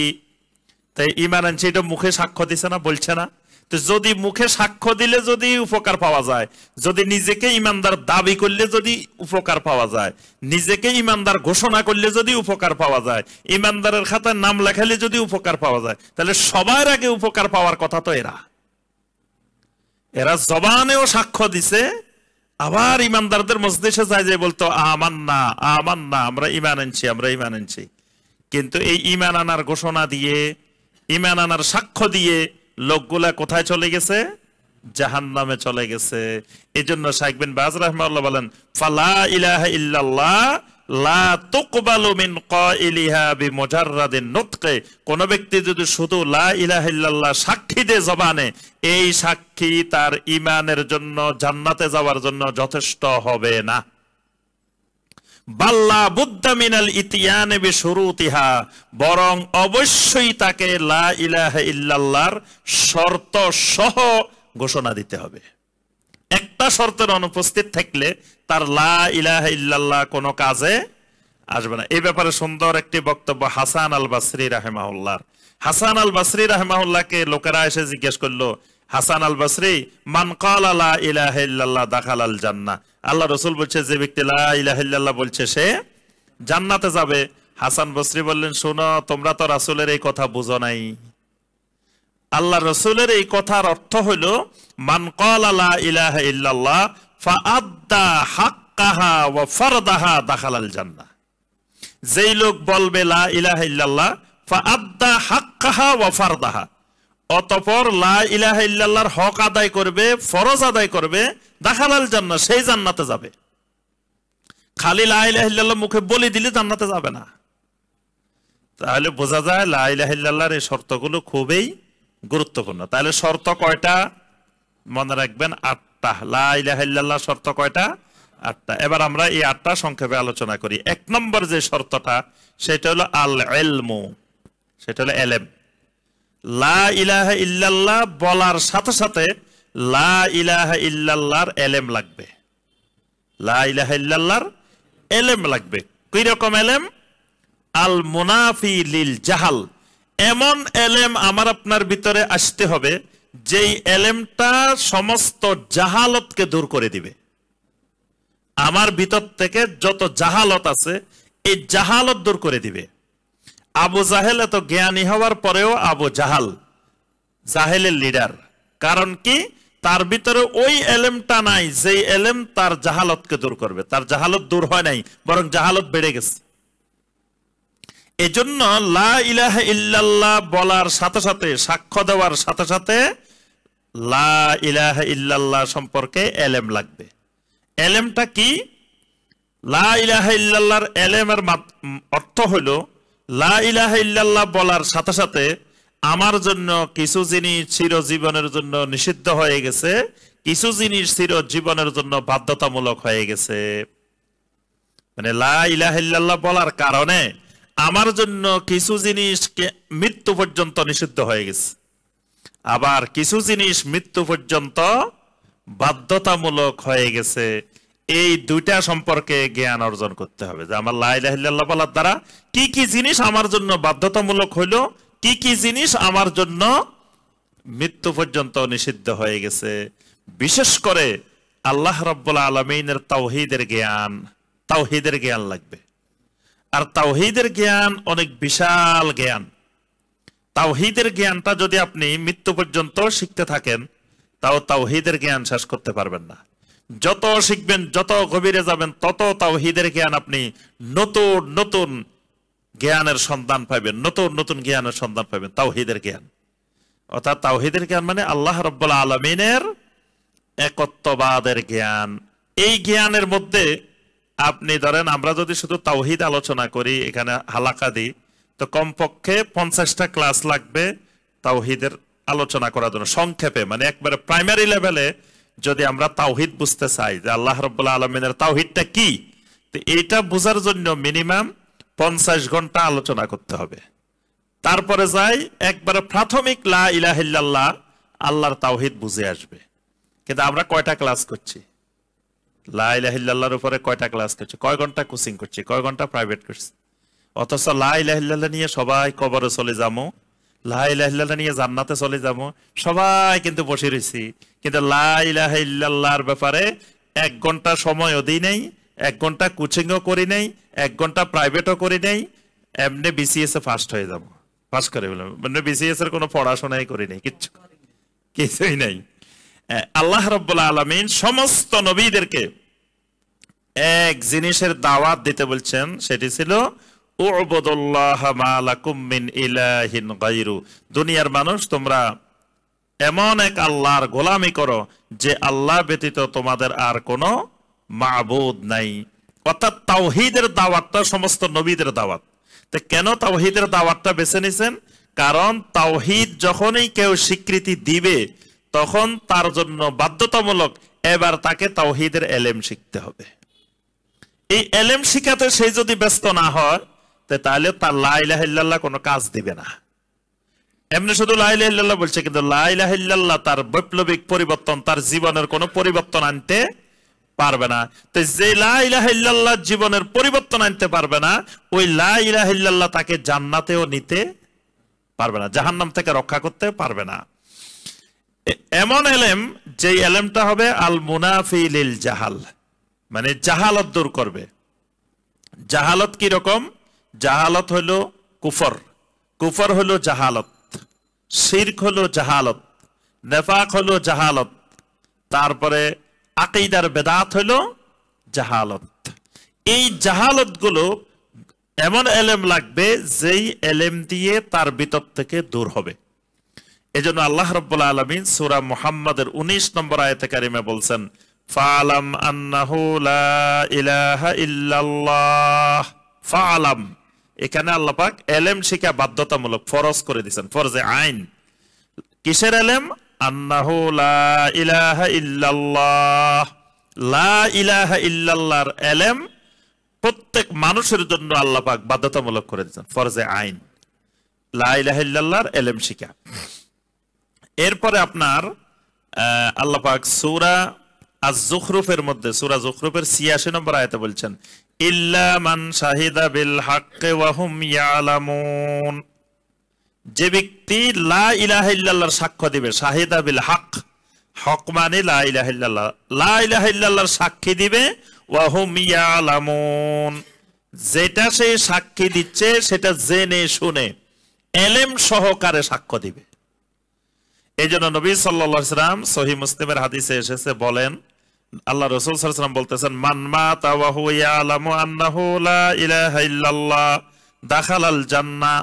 তাই ঈমান আনছি এটা মুখে সাক্ষ্য দিছে না, বলছে না? তো যদি মুখে সাক্ষ্য দিলে যদি উপকার পাওয়া যায়, যদি নিজেকে ঈমানদার দাবি করলে যদি উপকার পাওয়া যায়, নিজেকে ঈমানদার ঘোষণা করলে যদি উপকার পাওয়া যায়, ঈমানদারের খাতায় নাম লেখালে যদি উপকার পাওয়া যায়, তাহলে সবার আগে উপকার পাওয়ার কথা তো এরা জবানেও সাক্ষ্য দিছে, আবার ঈমানদারদের মজলিসে যায় যে বলতো আমান্না আমান্না, আমরা ঈমান আনছি, আমরা ঈমান আনছি। কিন্তু এই ঈমান আনার ঘোষণা দিয়ে, ঈমান আনার সাক্ষ্য দিয়ে লোকগুলা কোথায় চলে গেছে? জাহান্নামে চলে গেছে। এজন্য শাইখ বিন বাজ রাহিমাহুল্লাহ বলেন ফালা ইলাহা ইল্লাল্লাহ লা তুকবালু মিন কাইলিহা বিমুজাররাদিন নুতকি, কোন ব্যক্তি যদি শুধু লা ইলাহা ইল্লাল্লাহ সাক্ষী দেয় জবানে, এই সাক্ষী তার ঈমানের জন্য, জান্নাতে যাওয়ার জন্য যথেষ্ট হবে না। বাল্লা বুদ্দা মিনাল ইতিয়ানে বিশুরুতিহা, বরং অবশ্যই তাকে লা ইলাহা ইল্লাল্লাহর শর্ত সহ ঘোষণা দিতে হবে। একটা শর্তের অনুপস্থিত থাকলে তার লা ইলাহা ইল্লাল্লাহ কোনো কাজে আসবে না। এই ব্যাপারে সুন্দর একটি বক্তব্য হাসান আল বাসরি রাহিমাহুল্লাহ। হাসান আল বাসরি রাহিমাহুল্লাহকে লোকেরা এসে জিজ্ঞেস করলো, হাসান আল বাসরি, মান ক্বালা লা ইলাহা ইল্লাল্লাহ দাখালাল জান্নাহ, আল্লাহ রাসূল বলছে যে ব্যক্তি লা ইলাহা ইল্লাল্লাহ বলছে সে জান্নাতে যাবে। হাসান বসরি বললেন, শোনো, তোমরা তো রাসূলের এই কথা বুঝো নাই। আল্লাহ রাসূলের এই কথার অর্থ হলো মান ক্বালা লা ইলাহা ইল্লাল্লাহ ফাআদ্দা হাক্কাহা ওয়া ফারদাহা দাখালাল জান্নাহ, যেই লোক বলবে লা ইলাহা ইল্লাল্লাহ ফাআদ্দা হাক্কাহা ওয়া ফারদাহা, অতঃপর লা ইলাহা ইল্লাল্লাহর হক আদায় করবে, ফরজ আদায় করবে, দাখালাল জান্নাহ, সেই জান্নাতে যাবে। খালি লা ইলাহা ইল্লাল্লাহ মুখে বলে দিলে জান্নাতে যাবে না। তাহলে বোঝা যায় লা ইলাহা ইল্লাল্লাহর এই শর্তগুলো খুবই গুরুত্বপূর্ণ। তাহলে শর্ত কয়টা? মনে রাখবেন 8টা। লা ইলাহা ইল্লাল্লাহ শর্ত কয়টা? 8টা। এবার আমরা এই 8টা সংক্ষেপে আলোচনা করি। 1 নম্বর যে শর্তটা সেটা হলো আল ইলমু, সেটা হলো এলেম। লা ইলাহা ইল্লাল্লাহ বলার সাথে সাথে লা ইলাহা ইল্লাল্লাহর এলেম লাগবে। লা ইলাহা ইল্লাল্লাহর এলেম লাগবে। কি রকম এলেম? আল মুনাফি লিল জাহাল, এমন এলেম আমার আপনার ভিতরে আসতে হবে যেই এলেমটা সমস্ত জাহালতকে দূর করে দিবে। আমার ভিতর থেকে যত জাহালত আছে এই জাহালত দূর করে দিবে। আবু জাহেল এত জ্ঞানী হওয়ার পরেও আবু জাহাল, জাহেলের লিডার। কারণ কি? তার ভিতরে ওই এলেমটা নাই যেই এলেম তার জাহালতকে দূর করবে। তার জাহালত দূর হয় নাই, বরং জাহালত বেড়ে গেছে। এজন্য লা ইলাহা ইল্লাল্লাহ বলার সাথে সাথে, সাক্ষ্য দেওয়ার সাথে সাথে লা ইলাহা ইল্লাল্লাহ সম্পর্কে এলেম লাগবে। এলেমটা কি? লা ইলাহা ইল্লাল্লাহর এলেমের অর্থ হলো লা ইলাহা ইল্লাল্লাহ বলার সাথে সাথে আমার জন্য কিছু জিনিস চিরজীবনের জন্য নিষিদ্ধ হয়ে গেছে, কিছু জিনিস চিরজীবনের জন্য বাধ্যতামূলক হয়ে গেছে। মানে লা ইলাহা ইল্লাল্লাহ বলার কারণে আমার জন্য কিছু জিনিস মৃত্যু পর্যন্ত নিষিদ্ধ হয়ে গেছে, আবার কিছু জিনিস মৃত্যু পর্যন্ত বাধ্যতামূলক হয়ে গেছে। এই দুইটা সম্পর্কে জ্ঞান অর্জন করতে হবে যে আমার লা ইলাহা ইল্লাল্লাহ বলার দ্বারা কি কি জিনিস আমার জন্য বাধ্যতামূলক হইলো, কি কি জিনিস আমার জন্য মৃত্যু পর্যন্ত নিষিদ্ধ হয়ে গেছে। বিশেষ করে আল্লাহ রাব্বুল আলামিনের তাওহীদের জ্ঞান লাগবে। আর তাওহীদের জ্ঞান অনেক বিশাল জ্ঞান। তাওহীদের জ্ঞানটা যদি আপনি মৃত্যু পর্যন্ত শিখতে থাকেন, তাও তাওহীদের জ্ঞান শেষ করতে পারবেন না। যত শিখবেন, যত গভীরে যাবেন, তত তাওহীদের জ্ঞান আপনি নতুন নতুন জ্ঞানের সন্ধান পাবেন, নতুন নতুন জ্ঞানের সন্ধান পাবেন। তাওহীদের জ্ঞান অর্থাৎ তাওহীদের জ্ঞান মানে আল্লাহ রাব্বুল আলামিনের একত্ববাদের জ্ঞান। এই জ্ঞানের মধ্যে আপনি ধরেন, আমরা যদি শুধু তাওহীদ আলোচনা করি, এখানে হালাকা দিই, তো কমপক্ষে 50টা ক্লাস লাগবে তাওহীদের আলোচনা করার জন্য। সংক্ষেপে মানে একবারে প্রাইমারি লেভেলে যদি আমরা তাওহীদ বুঝতে চাই যে আল্লাহ রাব্বুল আলামিনের তাওহীদটা কি, তো এইটা বোঝার জন্য মিনিমাম 50 ঘন্টা আলোচনা করতে হবে। তারপরে যাই একবারে প্রাথমিক লা ইলাহা ইল্লাল্লাহ, আল্লাহর তাওহীদ বুঝে আসবে। কিন্তু আমরা কয়টা ক্লাস করছি লা ইলাহা ইল্লাল্লাহর উপরে? কয়টা ক্লাস করছি, কয় ঘন্টা কোচিং করছি, কয় ঘন্টা প্রাইভেট করছি। অথচ লা ইলাহা ইল্লাল্লাহ নিয়ে সবাই কবরে চলে যাবো, লা ইলাহা ইল্লাল্লাহ নিয়ে জান্নাতে চলে যাবো, সবাই কিন্তু বসে রয়েছি, কিন্তু লা ইলাহা ইল্লাল্লাহর ব্যাপারে 1 ঘন্টা সময়ও দিই নাই, 1 ঘন্টা কোচিংও করি নাই, 1 ঘন্টা প্রাইভেটও করি নাই, এমনি বিসিএস এ ফার্স্ট হয়ে যাবো, পাস করে বললাম। মানে বিসিএস এর কোনো পড়াশোনাই করি নাই, কিছুই নাই। আল্লাহ রাব্বুল আলামিন সমস্ত নবীদেরকে এক জিনিসের দাওয়াত দিতে বলছেন, সেটি ছিল উবুদুল্লাহ মা লাকুম মিন ইলাহিন গায়রু। দুনিয়ার মানুষ, তোমরা এমন এক আল্লাহর গোলামি করো যে আল্লাহ ব্যতীত তোমাদের আর কোনো মাবুদ নাই। অর্থাৎ তাওহীদের দাওয়াতটা সমস্ত নবীদের দাওয়াত। তো কেন তাওহীদের দাওয়াতটা বেছে নিছেন? কারণ তাওহীদ যখনই কেউ স্বীকৃতি দিবে, তখন তার জন্য বাধ্যতামূলক এবার তাকে তাওহীদের এলেম শিখতে হবে। এই এলেম শিখাতে সে যদি ব্যস্ত না হয়, তাহলে তার লা ইলাহা ইল্লাল্লাহ কোনো কাজ দিবে না। এমনি শুধু লা ইলাহা ইল্লাল্লাহ বলছে, কিন্তু লা ইলাহা ইল্লাল্লাহ তার বৈপ্লবিক পরিবর্তন, তার জীবনের কোনো পরিবর্তন আনতে পারবে না। তো যে লা ইলাহা ইল্লাল্লাহ জীবনের পরিবর্তন আনতে পারবে না, ওই লা ইলাহা ইল্লাল্লাহ তাকে জান্নাতেও নিতে পারবে না, জাহান্নাম থেকে রক্ষা করতে পারবে না। এমন এলেম, যে এলেমটা হবে আল মুনাফি লিল জাহাল, মানে জাহালত দূর করবে। জাহালত কি রকম? জাহালত হলো কুফর, কুফর হলো জাহালত, শিরক হলো জাহালত, নেফাক হলো জাহালত, তারপরে আকীদার বেদাত হলো জাহালত। এই জাহালত গুলো এমন এলেম লাগবে যেই এলেম দিয়ে তার ভিতর থেকে দূর হবে। এজন্য আল্লাহ রাব্বুল আলামিন সূরা মুহাম্মাদের 19 নম্বর আয়াতে কারিমে বলছেন, ফালাম আন্নাহু লা ইলাহা ইল্লাল্লাহ। ফালাম, এখানে আল্লাহ পাক এলেম শিক্ষা বাধ্যতামূলক, ফরজ করে দিয়েছেন, ফরজে আইন। কিসের এলেম? আন্নাহু লা ইলাহা ইল্লাল্লাহ। লা ইলাহা ইল্লাল্লাহর এলেম প্রত্যেক মানুষের জন্য আল্লাহ পাক বাধ্যতামূলক করে দিয়েছেন, ফরজে আইন, লা ইলাহা ইল্লাল্লাহর এলেম শিক্ষা। এরপরে আপনার আল্লাহ পাক সূরা আজ-যুখরুফের মধ্যে, সূরা যুখরুফের 86 নম্বর আয়াতে বলছেন, ইল্লা মান শাহিদা বিল হাক্কি ওয়া হুম ইয়ালামুন। যে ব্যক্তি লা ইলাহা ইল্লাল্লাহর সাক্ষ্য দিবে, শাহিদা বিল হক, হক মানে লা ইলাহা ইল্লাল্লাহ, লা ইলাহা ইল্লাল্লাহর সাক্ষী দিবে, ওয়া হুম ইয়ালামুন, যেটা সে সাক্ষী দিচ্ছে সেটা জেনে শুনে এলেম সহকারে সাক্ষ্য দিবে। এই জন্য নবী সাল্লাল্লাহু আলাইহি ওয়াসাল্লাম সহিহ মুসলিমের হাদিসে এসেছে, বলেন আল্লাহ রাসূল সাল্লাল্লাহু আলাইহি ওয়াসাল্লাম বলতেছেন, মান মাতা ওয়া হুয়া ইয়ালামু আন্নাহু লা ইলাহা ইল্লাল্লাহ দাখালাল জান্নাহ।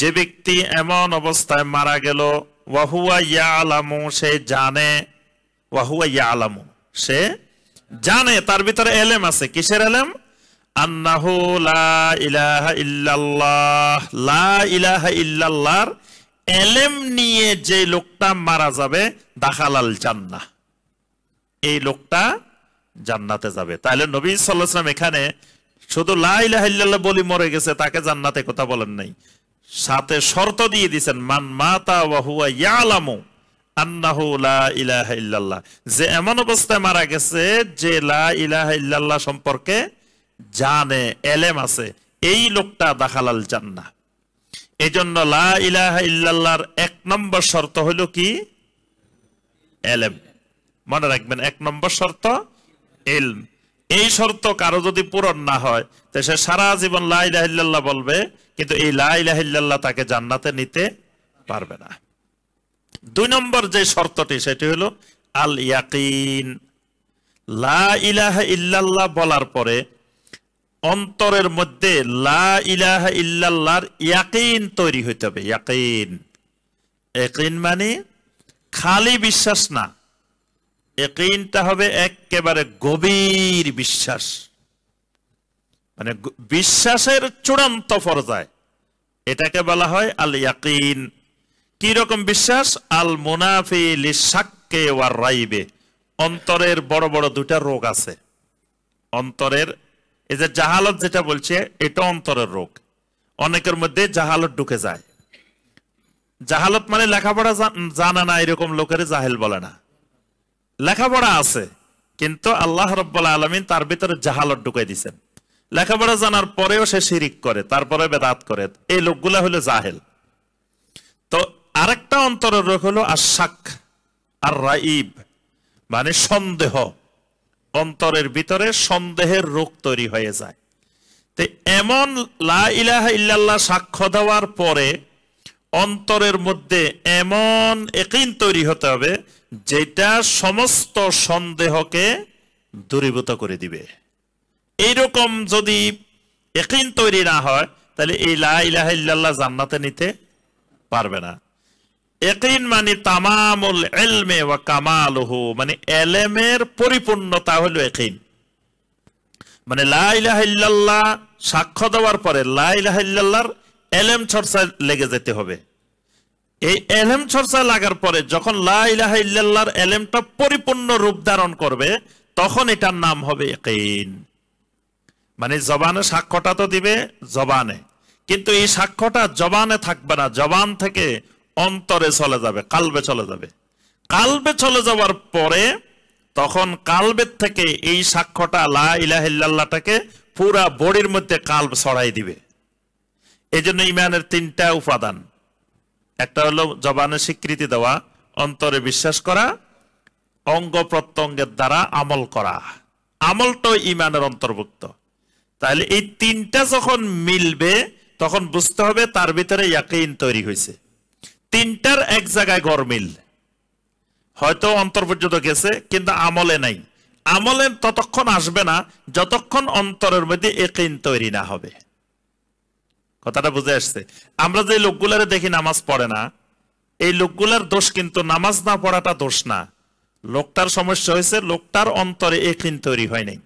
যে ব্যক্তি এমন অবস্থায় মারা গেল, ওয়া হুয়া ইয়ালামু, সে জানে, ওয়া হুয়া ইয়ালামু, সে জানে, তার ভিতরে এলেম আছে। কিসের এলেম? আন্নাহু লা ইলাহা ইল্লাল্লাহ, লা ইলাহা ইল্লাল্লাহর এলেম নিয়ে যে লোকটা মারা যাবে দাখালাল জান্নাহ, এই লোকটা জান্নাতে যাবে। তাহলে নবী সাল্লাল্লাহু আলাইহি ওয়াসাল্লাম এখানে শুধু লা ইলাহা ইল্লাল্লাহ বলি মরে গেছে তাকে জান্নাতে কথা বলেন নাই, সাথে শর্ত দিয়ে দিয়েছেন মান মাতা ওয়া হুয়া ইয়ালামু আন্নাহু লা ইলাহা ইল্লাল্লাহ, যে এমন অবস্থায় মারা গেছে যে লা ইলাহা ইল্লাল্লাহ সম্পর্কে জানে, এলেম আছে, এই লোকটা দাখালাল জান্নাহ। এই জন্য লা ইলাহা ইল্লাল্লাহর 1 নম্বর শর্ত হলো কি? এলেম। মনে রাখবেন 1 নম্বর শর্ত ইলম। এই শর্ত কারো যদি পূরণ না হয় তো সে সারা জীবন লা ইলাহা ইল্লাল্লাহ বলবে, কিন্তু এই লা ইলাহা ইল্লাল্লাহ তাকে জান্নাতে নিতে পারবে না। 2 নম্বর যে শর্তটি সেটি হলো আল ইয়াকিন। লা ইলাহা ইল্লাল্লাহ বলার পরে অন্তরের মধ্যে লা ইলাহা ইল্লাল্লাহর ইয়াকিন তৈরি হইতে হবে। ইয়াকিন, ইয়াকিন মানে খালি বিশ্বাস না, ইয়াকিনটা হবে একেবারে গভীর বিশ্বাস, মানে বিশ্বাসের চূড়ান্ত পর্যায়, এটাকে বলা হয় আল ইয়াকিন। কি রকম বিশ্বাস? আল মুনাফি লিশাক্কে ওয়ার রাইবে। অন্তরের বড় বড় 2টা রোগ আছে। অন্তরের এই যে জাহালত যেটা বলছে এটা অন্তরের রোগ। অনেকের মধ্যে জাহালত ঢুকে যায়। জাহালত মানে লেখাপড়া জানা না এরকম লোকের জাহেল বলে না, লেখাপড়া আছে কিন্তু আল্লাহ রাব্বুল আলামিন তার ভিতরে জাহালত ঢুকাই দিয়েছেন। লেখাপড়া জানার পরেও সে শিরিক করে, তারপরে বেদাত করে, এই লোকগুলা হলো জাহেল। তো আরেকটা অন্তরের রোগ হলো আশাক আর রাইব, মানে সন্দেহ। অন্তরের ভিতরে সন্দেহের রোগ তৈরি হয়ে যায়। তো এমন লা ইলাহা ইল্লাল্লাহ সাক্ষ্য দেওয়ার পরে অন্তরের মধ্যে এমন ইয়াকিন তৈরি হতে হবে যেটা সমস্ত সন্দেহকে দূরীভূত করে দিবে। এইরকম যদি ইয়াকিন তৈরি না হয় তাহলে এই লা ইলাহা ইল্লাল্লাহ জান্নাতে নিতে পারবে না। ইয়াকিন মানে তামামুল ইলমি ওয়া কামালুহু, মানে এলেমের পরিপূর্ণতা হলো ইয়াকিন। মানে লা ইলাহা ইল্লাল্লাহ সাক্ষ্য দেওয়ার পরে লা ইলাহা ইল্লাল্লাহর এলেম চর্চায় লেগে যেতে হবে। এই এলেম চর্চা লাগার পরে যখন লা ইলাহা ইল্লাল্লাহর এলেমটা পরিপূর্ণ রূপ ধারণ করবে তখন এটার নাম হবে ইয়াকিন। মানে জবানে সাক্ষ্যটা তো দিবে জবানে, কিন্তু এই সাক্ষ্যটা জবানে থাকবে না, জবান থেকে অন্তরে চলে যাবে, কালবে চলে যাবে। কালবে চলে যাওয়ার পরে তখন কালবের থেকে এই সাক্ষ্যটা লা ইলাহা ইল্লাল্লাহটাকে পুরা বডির মধ্যে কালব ছড়াই দিবে। এই জন্য ইমানের 3টা উপাদান। একটা হলো জবানে স্বীকৃতি দেওয়া, অন্তরে বিশ্বাস করা, অঙ্গ প্রত্যঙ্গের দ্বারা আমল করা। আমলটাও ইমানের অন্তর্ভুক্ত। তাহলে এই 3টা যখন মিলবে তখন বুঝতে হবে তার ভিতরে ইয়াকিন তৈরি হয়েছে। 3টার এক জায়গায় গরমিল, হয়তো অন্তর পর্যন্ত গেছে কিন্তু আমলে নাই। আমলে ততক্ষণ আসবে না যতক্ষণ অন্তরের মধ্যে ইয়াকিন তৈরি না হবে। কথাটা বুঝে আসছে? আমরা যে লোকগুলারে দেখি নামাজ পড়ে না, এই লোকগুলার দোষ কিন্তু নামাজ না পড়াটা দোষ না। লোকটার সমস্যা হয়েছে লোকটার অন্তরে ইয়াকিন তৈরি হয় নাই।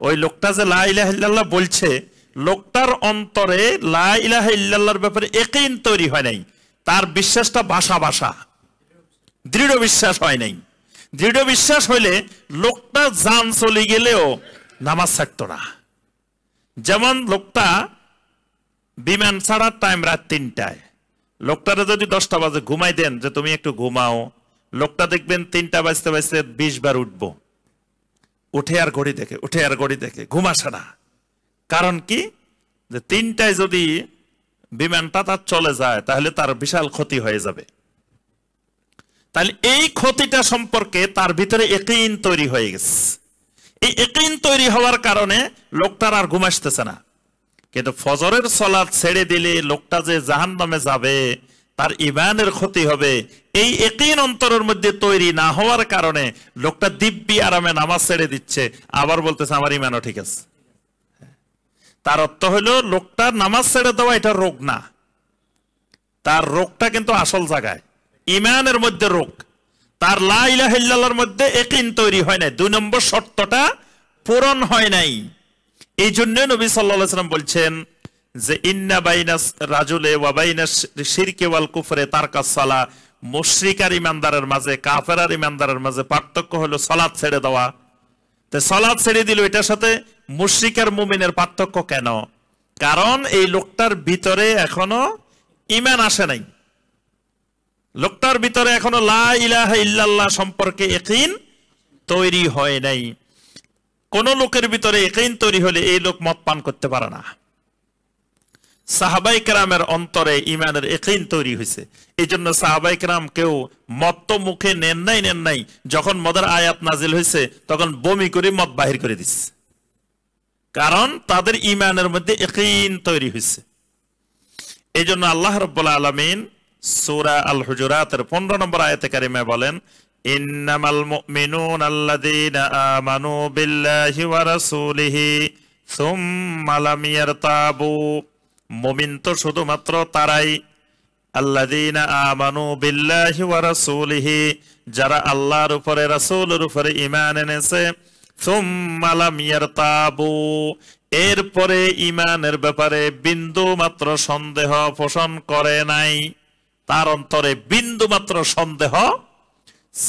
ওই লোকটা যে লা ইলাহা ইল্লাল্লাহ বলছে, লোকটার অন্তরে লা ইলাহা ইল্লাল্লাহর ব্যাপারে ইয়াকিন তৈরি হয় নাই। তার বিশ্বাসটা বাসা বাসা, দৃঢ় বিশ্বাস হয় নাই। দৃঢ় বিশ্বাস হইলে লোকটা জান চলে গেলেও নামাজ ছাড়তো না। যেমন লোকটা বিমান ছাড়ার টাইম রাত 3টায়, লোকটারে যদি 10টা বাজে ঘুমাই দেন যে তুমি একটু ঘুমাও, লোকটা দেখবেন 3টা বাজতে বাজতে 20 বার উঠবো, উঠে আর ঘড়ি দেখে, উঠে আর ঘড়ি দেখে, ঘুম আসে না। কারণ কি? যে 3টায় যদি বিমানটা তার চলে যায় তাহলে তার বিশাল ক্ষতি হয়ে যাবে। তাহলে এই ক্ষতিটা সম্পর্কে তার ভিতরে ইয়াকিন তৈরি হয়ে গেছে। এই ইয়াকিন তৈরি হওয়ার কারণে লোকটার আর ঘুম আসতেছে না। কিন্তু ফজরের সালাত ছেড়ে দিলে লোকটা যে জাহান্নামে যাবে, তার ঈমানের ক্ষতি হবে, এই ইয়াকিন অন্তরের মধ্যে তৈরি না হওয়ার কারণে লোকটা দিব্যি আরামে নামাজ ছেড়ে দিচ্ছে, আবার বলতেছে আমার ঈমানও ঠিক আছে। তার অর্থ হলো লোকটা নামাজ ছেড়ে দেওয়া এটা রোগ না, তার রোগটা কিন্তু আসল জায়গায় ঈমানের মধ্যে রোগ। তার লা ইলাহা ইল্লাল্লাহর মধ্যে ইয়াকিন তৈরি হয় নাই, 2 নম্বর শর্তটা পূরণ হয় নাই। এই জন্য নবী সাল্লাল্লাহু আলাইহি ওয়াসাল্লাম বলছেন যে ইন্না বাইনাস রাজুলে ওয়া বাইনাস শিরকি ওয়াল কুফরে তারকাস সালাহ, মুশরিক আর ইমানদারের মাঝে, কাফের আর ইমানদারের মাঝে পার্থক্য হলো সালাত ছেড়ে দেওয়া। তো সালাত ছেড়ে দিল, এটার সাথে মুশরিক আর মুমিনের পার্থক্য কেন? কারণ এই লোকটার ভিতরে এখনো ঈমান আসে নাই, লোকটার ভিতরে এখনো লা ইলাহা ইল্লাল্লাহ সম্পর্কে ইয়াকিন তৈরি হয় নাই। কোন লোকের ভিতরে ইয়াকিন তৈরি হলে এই লোক মদ পান করতে পারে না। সাহাবায়ে কেরামের অন্তরে ঈমানের ইয়াকিন তৈরি হয়েছে, এই জন্য সাহাবায়ে কেরাম কেউ মদ তো মুখে নেন নাই, যখন মদের আয়াত নাজিল হয়েছে তখন বমি করে মদ বাহির করে দিচ্ছে, কারণ তাদের ঈমানের মধ্যে ইয়াকিন তৈরি হয়েছে। এই জন্য আল্লাহ রাব্বুল আলামিন সূরা আল হুজুরাতের 15 নম্বর আয়াতে কারিমায় বলেন, ইন্নামাল মুমিনুনা আল্লাযীনা আমানু বিল্লাহি ওয়া রাসূলিহি সুম্মা লাম ইয়ারতাবু। মুমিন তো শুধুমাত্র তারাই, আল্লাযীনা আমানু বিল্লাহি ওয়া রাসূলিহি, যারা আল্লাহর উপরে রাসূলের উপরে ঈমান এনেছে, সুম্মা লাম ইয়ারতাবু, এরপরে ঈমানের ব্যাপারে বিন্দু মাত্র সন্দেহ পোষণ করে নাই, তার অন্তরে বিন্দু মাত্র সন্দেহ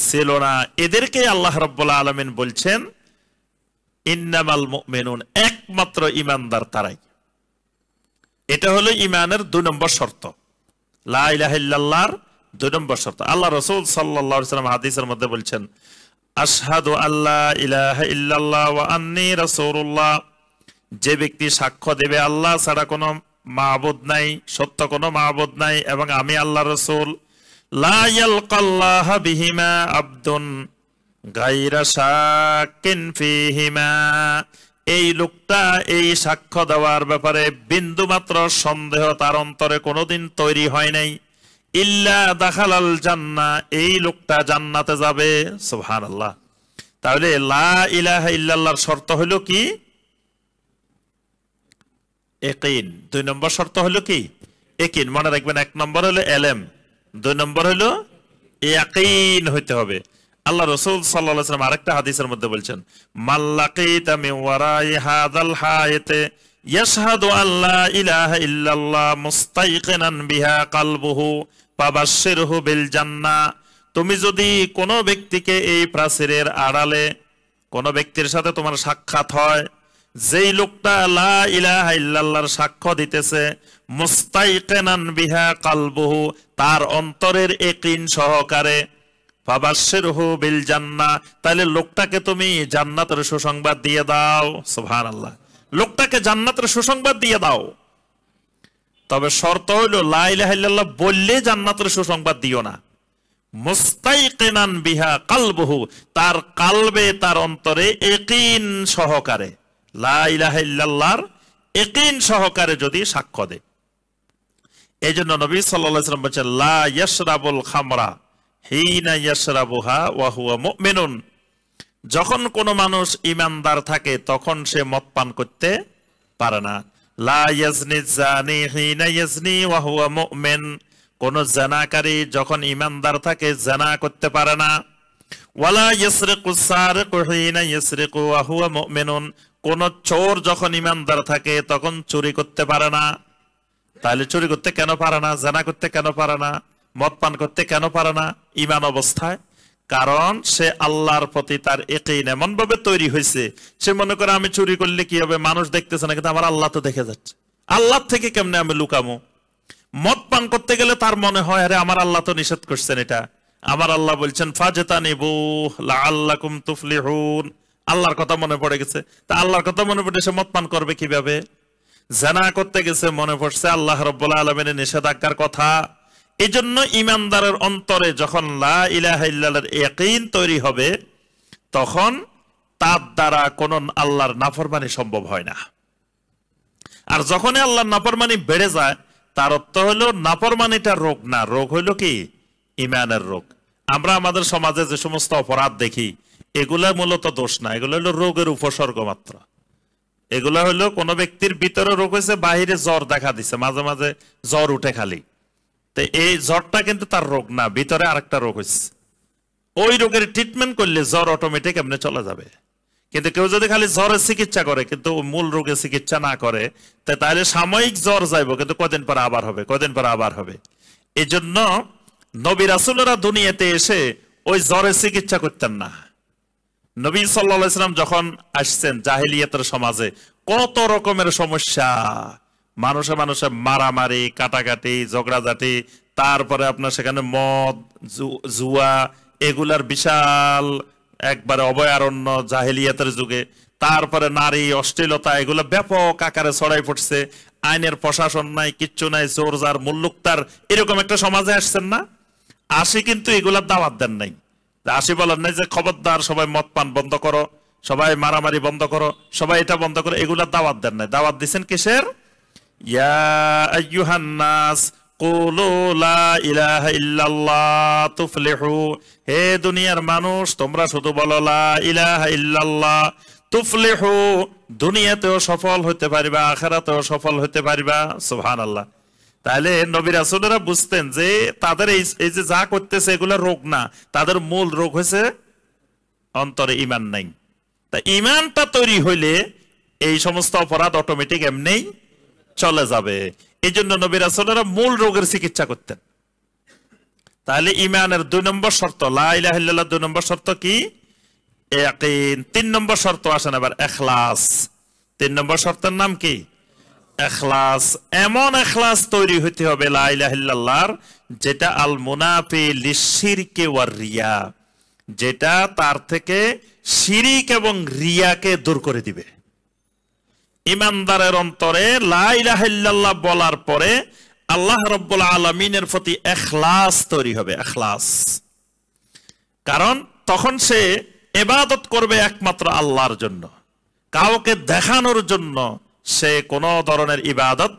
ছিল না, এদেরকে আল্লাহ রাব্বুল আলামিন বলছেন ইন্নামাল মুমিনুন, একমাত্র ঈমানদার তারাই। এটা হলো ঈমানের 2 নম্বর শর্ত, লা ইলাহা ইল্লাল্লাহর 2 নম্বর শর্ত। আল্লাহ রাসূল সাল্লাল্লাহু আলাইহি ওয়াসাল্লাম হাদিসের মধ্যে বলছেন, আশহাদু আল্লা ইলাহা ইল্লাল্লাহ ওয়া আন্নী রাসূলুল্লাহ, যে ব্যক্তি সাক্ষ্য দেবে আল্লাহ ছাড়া কোনো মাবুদ নাই, সত্য কোনো মাবুদ নাই, এবং আমি আল্লাহ রাসূল, লা ইয়ালকাল্লাহ বিহিমা আবদুন গায়রা শাকিন ফিহিমা, এই লোকটা এই সাক্ষ্য দেওয়ার ব্যাপারে বিন্দু মাত্র সন্দেহ তার অন্তরে কোনোদিন তৈরি হয় নাই, ইল্লা দাখালাল জান্নাহ, এই লোকটা জান্নাতে যাবে। সুবহানাল্লাহ। তাহলে লা ইলাহা ইল্লাল্লাহর শর্ত হলো কি? ইয়াকিন। 2 নম্বর শর্ত হলো কি? ইয়াকিন। মনে রাখবেন, 1 নম্বর হলো ইলম, 2 নম্বর হলো ইয়াকিন হইতে হবে। আল্লাহ রাসূল সাল্লাল্লাহু আলাইহি ওয়াসাল্লাম আরেকটা হাদিসের মধ্যে বলছেন, মাল্লাকিতা মিন ওয়ারাই হাযাল হায়াতে ইয়াশহাদু আল্লা ইলাহা ইল্লাল্লাহ মুস্তাইকিনান বিহা কলবুহু ফাবাশশিরহু বিল জান্নাহ। তুমি যদি কোনো ব্যক্তিকে এই প্রাচীরের আড়ালে কোনো ব্যক্তির সাথে তোমার সাক্ষাৎ হয়, যেই লোকটা লা ইলাহা ইল্লাল্লাহর সাক্ষ্য দিতেছে, মুস্তাইকিনান বিহা কলবুহু, তার অন্তরের ইয়াকিন সহকারে, ফাবাশশিরহু বিল জান্নাহ, তাহলে লোকটাকে তুমি জান্নাতের সুসংবাদ দিয়ে দাও। সুবহানাল্লাহ। লোকটাকে জান্নাতের সুসংবাদ দিয়ে দাও। তবে শর্ত হলো লা ইলাহা ইল্লাল্লাহ বললে জান্নাতের সুসংবাদ দিও না, মুস্তাইকিনান বিহা কলবুহু, তার কলবে, তার অন্তরে ইয়াকিন সহকারে, লা ইলাহা ইল্লাল্লাহর ইয়াকিন সহকারে যদি সাক্ষ্য দেয়। এই জন্য নবী সাল্লাল্লাহু আলাইহি ওয়াসাল্লাম বলেছেন, লা ইয়াশরাবুল খামরা হিনা ইয়াশরাবুহা ওয়া হুয়া মুমিনুন, যখন কোন মানুষ ঈমানদার থাকে তখন সে মদ পান করতে পারে না। লা ইয়াজনি জানি হিনা ইয়াজনি ওয়া হুয়া মুমিন, কোন জিনাকারী যখন ঈমানদার থাকে জিনা করতে পারে না। ওয়ালা ইয়াসরিকু সারিকু হিনা ইয়াসরিকু ওয়া হুয়া মুমিনুন, কোন চোর যখন ঈমানদার থাকে তখন চুরি করতে পারে না। তাহলে চুরি করতে কেন পারে না? জিনা করতে কেন পারে না? মদ পান করতে কেন পারে না ঈমান অবস্থায়? কারণ সে আল্লাহর প্রতি তার ইয়াকিন এমন ভাবে তৈরি হয়েছে, সে মনে করে আমি চুরি করলে কি হবে, মানুষ দেখতেছে না, কিন্তু আমার আল্লাহ তো দেখে যাচ্ছে, আল্লাহ থেকে কেমনে আমি লুকামো। মদ পান করতে গেলে তার মনে হয়, আরে আমার আল্লাহ তো নিষেধ করছেন এটা, আমার আল্লাহ বলছেন ফাজতানিবু লাআল্লাকুম তুফলিহুন, আল্লাহর কথা মনে পড়ে গেছে। তা আল্লাহর কথা মনে পড়ে সে মদ পান করবে কিভাবে? জিনা করতে গেছে, মনে পড়ছে আল্লাহ রাব্বুল আলামিনের নিষেধাজ্ঞার কথা। এই জন্য ঈমানদারের অন্তরে যখন লা ইলাহা ইল্লাল্লাহর ইয়াকিন তৈরি হবে, তখন তার দ্বারা কোন আল্লাহর নাফরমানি সম্ভব হয় না। আর যখনই আল্লাহর নাফরমানি বেড়ে যায়, তার অর্থ হলো নাফরমানিটা রোগ না, রোগ হইল কি? ঈমানের রোগ। আমরা আমাদের সমাজে যে সমস্ত অপরাধ দেখি, এগুলা মূলত দোষ না, এগুলো হলো রোগের উপসর্গ মাত্র। এগুলা হলো কোন ব্যক্তির ভিতরে রোগ হয়েছে, বাহিরে জ্বর দেখা দিছে, মাঝে মাঝে জ্বর উঠে খালি, তো এই জ্বরটা কিন্তু তার রোগ না, ভিতরে আরেকটা রোগ হয়েছে। ওই রোগের ট্রিটমেন্ট করলে জ্বর অটোমেটিক এমনি চলে যাবে। কিন্তু কেউ যদি খালি জ্বরের চিকিৎসা করে কিন্তু মূল রোগের চিকিৎসা না করে, তাহলে সাময়িক জ্বর যাইব, কিন্তু কদিন পর আবার হবে, কদিন পর আবার হবে। এই জন্য নবী রাসূলরা দুনিয়াতে এসে ওই জ্বরের চিকিৎসা করতেন না। নবী সাল্লাল্লাহু আলাইহি সাল্লাম যখন আসছেন জাহেলিয়াতের সমাজে কত রকমের সমস্যা, মানুষে মানুষে মারামারি, কাটাকাটি, ঝগড়াঝাটি, তারপরে আপনার সেখানে মদ, জুয়া, এগুলার বিশাল একবারে অভয়ারণ্য জাহেলিয়াতের যুগে। তারপরে নারী অশ্লীলতা, এগুলো ব্যাপক আকারে ছড়াই পড়ছে। আইনের প্রশাসন নাই, কিচ্ছু নাই, চোর যার মুল্লুকতার, এরকম একটা সমাজে আসছেন না? আসি কিন্তু এগুলার দাওয়াত দেন নাই। আসি বলেন নাই যে খবরদার সবাই মদ পান বন্ধ করো, সবাই মারামারি বন্ধ করো, সবাই এটা বন্ধ করো, এগুলার দাওয়াত দেন নাই। দাওয়াত দিচ্ছেন কিসের? ইয়া আইয়ুহান নাস কুলু লা ইলাহা ইল্লাল্লাহ তুফলিহু, হে দুনিয়ার মানুষ তোমরা শুধু বলো লা ইলাহা ইল্লাল্লাহ তুফলিহু, দুনিয়াতেও সফল হতে পারিবা, আখিরাতেও সফল হতে পারিবা। সুবহানাল্লাহ। তাহলে নবী রাসূলরা বুঝতেন যে তাদের এই যে যা করতেছে এগুলো রোগ না, তাদের মূল রোগ হয়েছে অন্তরে ঈমান নাই। তা ঈমানটা তৈরি হইলে এই সমস্ত অপরাধ অটোমেটিক এমনিই চলে যাবে। এই জন্য নবী রাসূলরা মূল রোগের চিকিৎসা করতেন। তাহলে ঈমানের 2 নম্বর শর্ত লা ইলাহা ইল্লাল্লাহ, 2 নম্বর শর্ত কি? ইয়াকিন। 3 নম্বর শর্ত আসেন আবার ইখলাস। 3 নম্বর শর্তের নাম কি? ইখলাস। এমন ইখলাস তৈরি হতে হবে লা ইলাহা ইল্লাল্লাহর, যেটা আল মুনাফি লিশিরকি ওয়ার রিয়া, যেটা তার থেকে শিরিক এবং রিয়াকে দূর করে দিবে। ইমানদারের অন্তরে লা ইলাহা ইল্লাল্লাহ বলার পরে আল্লাহ রাব্বুল আলামিনের প্রতি ইখলাস তৈরি হবে, ইখলাস। কারণ তখন সে ইবাদত করবে একমাত্র আল্লাহর জন্য, কাউকে দেখানোর জন্য সে কোনো ধরনের ইবাদত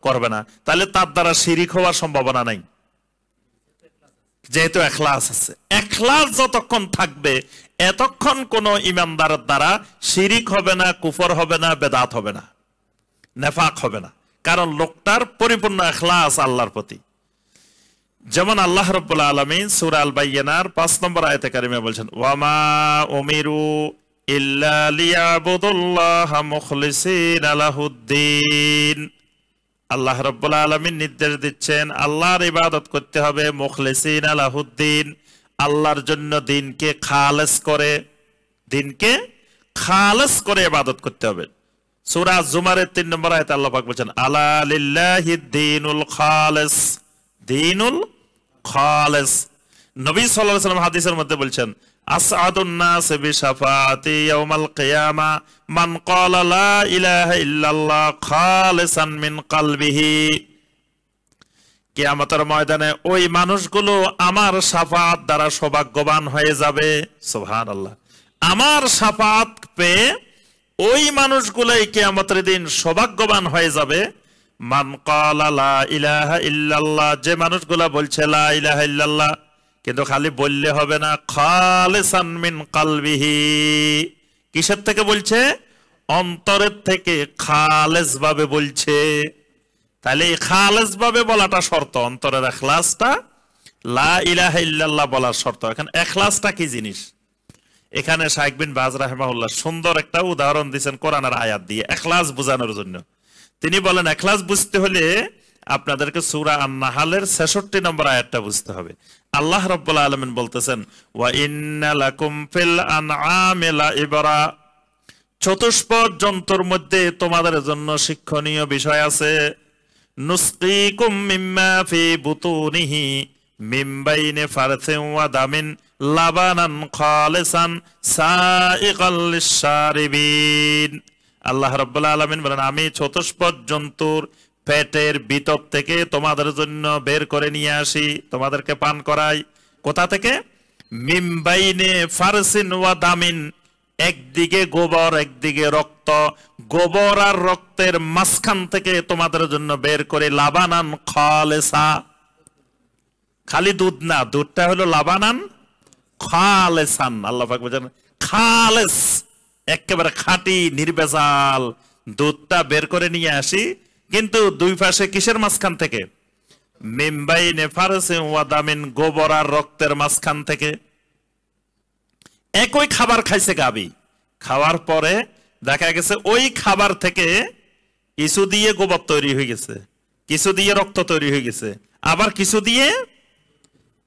করবে না। তাহলে তার দ্বারা শিরিক হওয়ার সম্ভাবনা নাই, যেহেতু ইখলাস আছে। ইখলাস যতক্ষণ থাকবে এতক্ষণ কোন ইমানদারের দ্বারা শিরিক হবে না, কুফর হবে না, বেদাত হবে না, নেফাক হবে না, কারণ লোকটার পরিপূর্ণ ইখলাস আল্লাহর প্রতি। যেমন আল্লাহ রাব্বুল আলামিন সূরা আল বাইয়িনার 5 নম্বর আয়াতে কারিমে বলছেন ওয়ামা উমিরু ইল্লা লিয়াবুদুল্লাহা মুখলিসিনা লাহুদ্দিন। আল্লাহ রাব্বুল আলামিন নির্দেশ দিচ্ছেন আল্লাহর ইবাদত করতে হবে মুখলিসিনা লাহুদ্দিন, আল্লাহর জন্য দিনকে খালেস করে, দিনকে খালেস করে ইবাদত করতে হবে। সূরা জুমারের 3 নম্বর আয়াতে আল্লাহ পাক বলেন আলা লিল্লাহিদ দীনুল খালিস, দীনুল খালিস। নবী সাল্লাল্লাহু আলাইহি ওয়াসাল্লাম হাদিসের মধ্যে বলছেন আসআদুন নাস বিশাফাতি ইয়াউমাল কিয়ামা মান ক্বালা লা ইলাহা ইল্লাল্লাহ খালিসান মিন কলবিহি। কিয়ামতের ময়দানে ওই মানুষগুলো আমার শাফাআত দ্বারা সৌভাগ্যবান হয়ে যাবে। সুবহানাল্লাহ। আমার শাফাআত পেয়ে ওই মানুষগুলোই কিয়ামতের দিন সৌভাগ্যবান হয়ে যাবে। মান ক্বালা লা ইলাহা ইল্লাল্লাহ, যে মানুষগুলো বলছে লা ইলাহা ইল্লাল্লাহ, কিন্তু খালি বললে হবে না, খালিসান মিন কলবিহি, কিসের থেকে বলছে? অন্তরের থেকে খালেস ভাবে বলছে। তাহলে এই খালেস ভাবে বলাটা শর্ত, অন্তরের ইখলাসটা লা ইলাহা ইল্লাল্লাহ বলার শর্ত। এখন ইখলাসটা কি জিনিস? এখানে শাইখ বিন বাজ রাহিমাহুল্লাহ সুন্দর একটা উদাহরণ দিয়েছেন কোরআনের আয়াত দিয়ে ইখলাস বোঝানোর জন্য। তিনি বলেন ইখলাস বুঝতে হলে আপনাদেরকে সূরা আন-নাহলের 66 নম্বর আয়াতটা বুঝতে হবে। আল্লাহ রাব্বুল আলামিন বলতেছেন ওয়া ইন্না লাকুম ফিল আনআমি লাইবরা, চতুষ্পদ জন্তুর মধ্যে তোমাদের জন্য শিক্ষণীয় বিষয় আছে। নুসকিকুম মিম্মা ফি বুতুনিহি মিন বাইনি ফারসিন ওয়া দামিন লাবানান খালিসান সাইগাল লিশারিবিন। আল্লাহ রাব্বুল আলামিন বলেন আমি চতুষ্পদ জন্তুর পেটের ভিতর থেকে তোমাদের জন্য বের করে নিয়ে আসি, তোমাদেরকে পান করাই। কোথা থেকে? মিন বাইনি ফারসিন ওয়া দামিন, একদিকে গোবর একদিকে রক্ত, গোবর আর রক্তের মাঝখান থেকে তোমাদের জন্য বের করে লাবানান খালিসা, খালি দুধ না, দুধটা হলো লাবানান খালিসান। আল্লাহ পাক বলেন খালেস, একেবারে খাঁটি নির্ভেজাল দুধটা বের করে নিয়ে আসি, কিন্তু দুই পাশে কিসের মাঝখান থেকে? মিন বাইনি ফারসিন ওয়া দামিন, গোবর আর রক্তের মাঝখান থেকে। একই খাবার খাইছে গাবি, খাওয়ার পরে দেখা গেছে ওই খাবার থেকে কিছু দিয়ে গোবর তৈরি হয়ে গেছে, কিছু দিয়ে রক্ত তৈরি হয়ে গেছে, আবার কিছু দিয়ে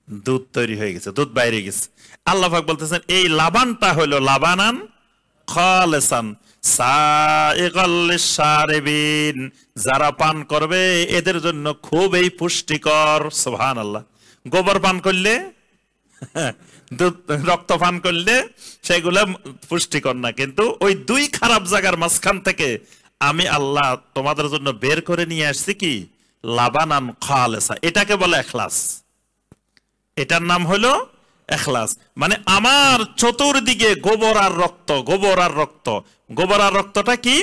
দুধ তৈরি হয়ে গেছে, দুধ বাইরে গেছে। আল্লাহ পাক বলতেছেন এই লাবানটা হলো লাবানান খালিসান সাইগাল লিশারিবিন, যারা পান করবে এদের জন্য খুবই পুষ্টিকর। সুবহানাল্লাহ। গোবর পান করলে দুধ, রক্ত পান করলে সেগুলো পুষ্টিকর না, কিন্তু ওই দুই খারাপ জায়গার মাঝখান থেকে আমি আল্লাহ তোমাদের জন্য বের করে নিয়ে আসছি কি লাবানান খালিসা, এটাকে বলে ইখলাস। এটার নাম হলো ইখলাস। মানে আমার চতুর্দিকে গোবর আর রক্ত, গোবর আর রক্ত। গোবর আর রক্তটা কি?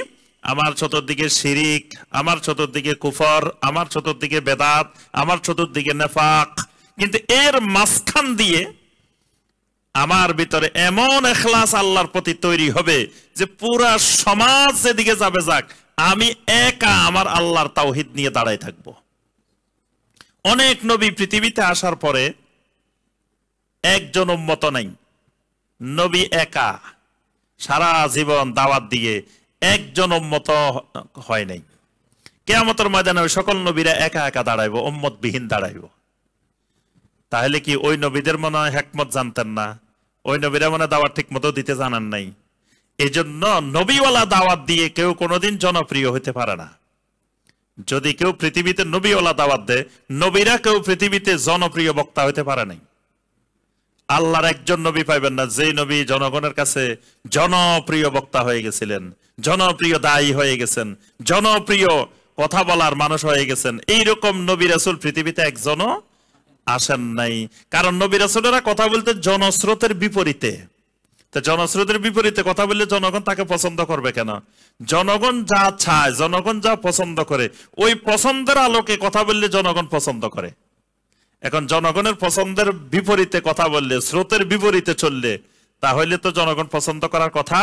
আমার চতুর্দিকে শিরিক, আমার চতুর্দিকে কুফর, আমার চতুর্দিকে বেদাত, আমার চতুর্দিকে নেফাক। কিন্তু এর মাঝখান দিয়ে আমার ভিতরে এমন ইখলাস আল্লাহর প্রতি তৈরি হবে যে পুরা সমাজ যেদিকে যাবে যাক, আমি একা আমার আল্লাহর তাওহীদ নিয়ে দাঁড়াই থাকবো। অনেক নবী পৃথিবীতে আসার পরে একজন উম্মত নাই, নবী একা সারা জীবন দাওয়াত দিয়ে একজন উম্মত হয় নাই। কিয়ামতের ময়দানে ওই সকল নবীরা একা একা দাঁড়াইবো, উম্মত বিহীন দাঁড়াইবো। তাহলে কি ওই নবীদের মনে হয় হিকমত জানতেন না? ওই নবীরা মনে দাওয়াত ঠিক মতো দিতে জানান নাই। এই জন্য নবীওয়ালা দাওয়াত দিয়ে কেউ কোনোদিন জনপ্রিয় হতে পারে না। যদি কেউ পৃথিবীতে নবীওয়ালা দাওয়াত দেয়, নবীরা কেউ পৃথিবীতে জনপ্রিয় বক্তা হতে পারে নাই। আল্লাহর একজন নবী পাইবেন না যেই নবী জনগণের কাছে জনপ্রিয় বক্তা হয়ে গেছিলেন, জনপ্রিয় দায়ী হয়ে গেছেন, জনপ্রিয় কথা বলার মানুষ হয়ে গেছেন। এইরকম নবী রাসূল পৃথিবীতে একজনও আসেন নাই। কারণ নবী রাসূলেরা কথা বলতে জনস্রোতের বিপরীতে। তো জনস্রোতের বিপরীতে কথা বললে জনগণ তাকে পছন্দ করবে কেন? জনগণ যা চায়, জনগণ যা পছন্দ করে, ওই পছন্দের আলোকে কথা বললে জনগণ পছন্দ করে। এখন জনগণের পছন্দের বিপরীতে কথা বললে, স্রোতের বিপরীতে চললে, তাহলে তো জনগণ পছন্দ করার কথা।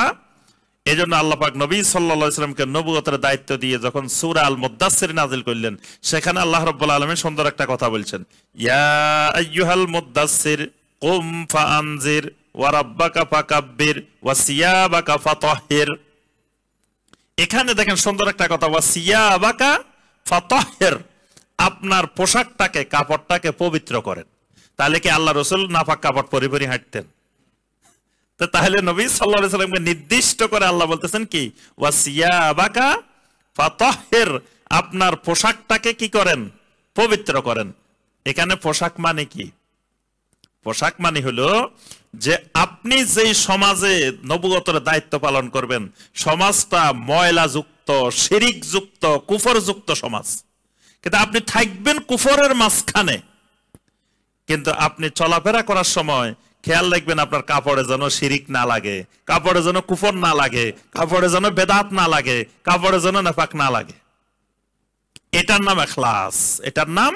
এই জন্য আল্লাহ পাক নবী সাল্লাল্লাহু আলাইহি ওয়াসাল্লামকে নবুয়তের দায়িত্ব দিয়ে যখন সূরা আল মুদ্দাসসির নাযিল করলেন, সেখানে আল্লাহ রাব্বুল আলামিন সুন্দর একটা কথা বলছেন, ইয়া আইয়ুহাল মুদ্দাসসির কুম ফাআনজির ওয়া রাব্বাকা ফাকাব্বির ওয়া সিয়াবাকা ফাতাহহির। এখানে দেখেন সুন্দর একটা কথা, ওয়া সিয়াবাকা ফাতাহহির, আপনার পোশাকটাকে, কাপড়টাকে পবিত্র করেন। তাহলে কি আল্লাহ রাসূল নাপাক কাপড় পরে পরে হাঁটতেন? তো তাহলে নবী সাল্লাল্লাহু আলাইহি ওয়াসাল্লামকে নির্দিষ্ট করে আল্লাহ বলতেছেন কি ওয়া সিয়াবাকা ফাতাহহির, আপনার পোশাকটাকে কি করেন? পবিত্র করেন। এখানে পোশাক মানে কি? পোশাক মানে হলো যে আপনি যেই সমাজে নবুয়তের দায়িত্ব পালন করবেন, সমাজটা ময়লাযুক্ত, শিরিকযুক্ত, কুফরযুক্ত সমাজ, কিন্তু আপনি থাকবেন কুফরের মাঝখানে। কিন্তু আপনি চলাফেরা করার সময় খেয়াল রাখবেন আপনার কাপড়ে যেন শিরিক না লাগে, কাপড়ে যেন কুফর না লাগে, কাপড়ে যেন বেদাত না লাগে, কাপড়ে যেন নেফাক না লাগে। এটার নাম ইখলাস, এটার নাম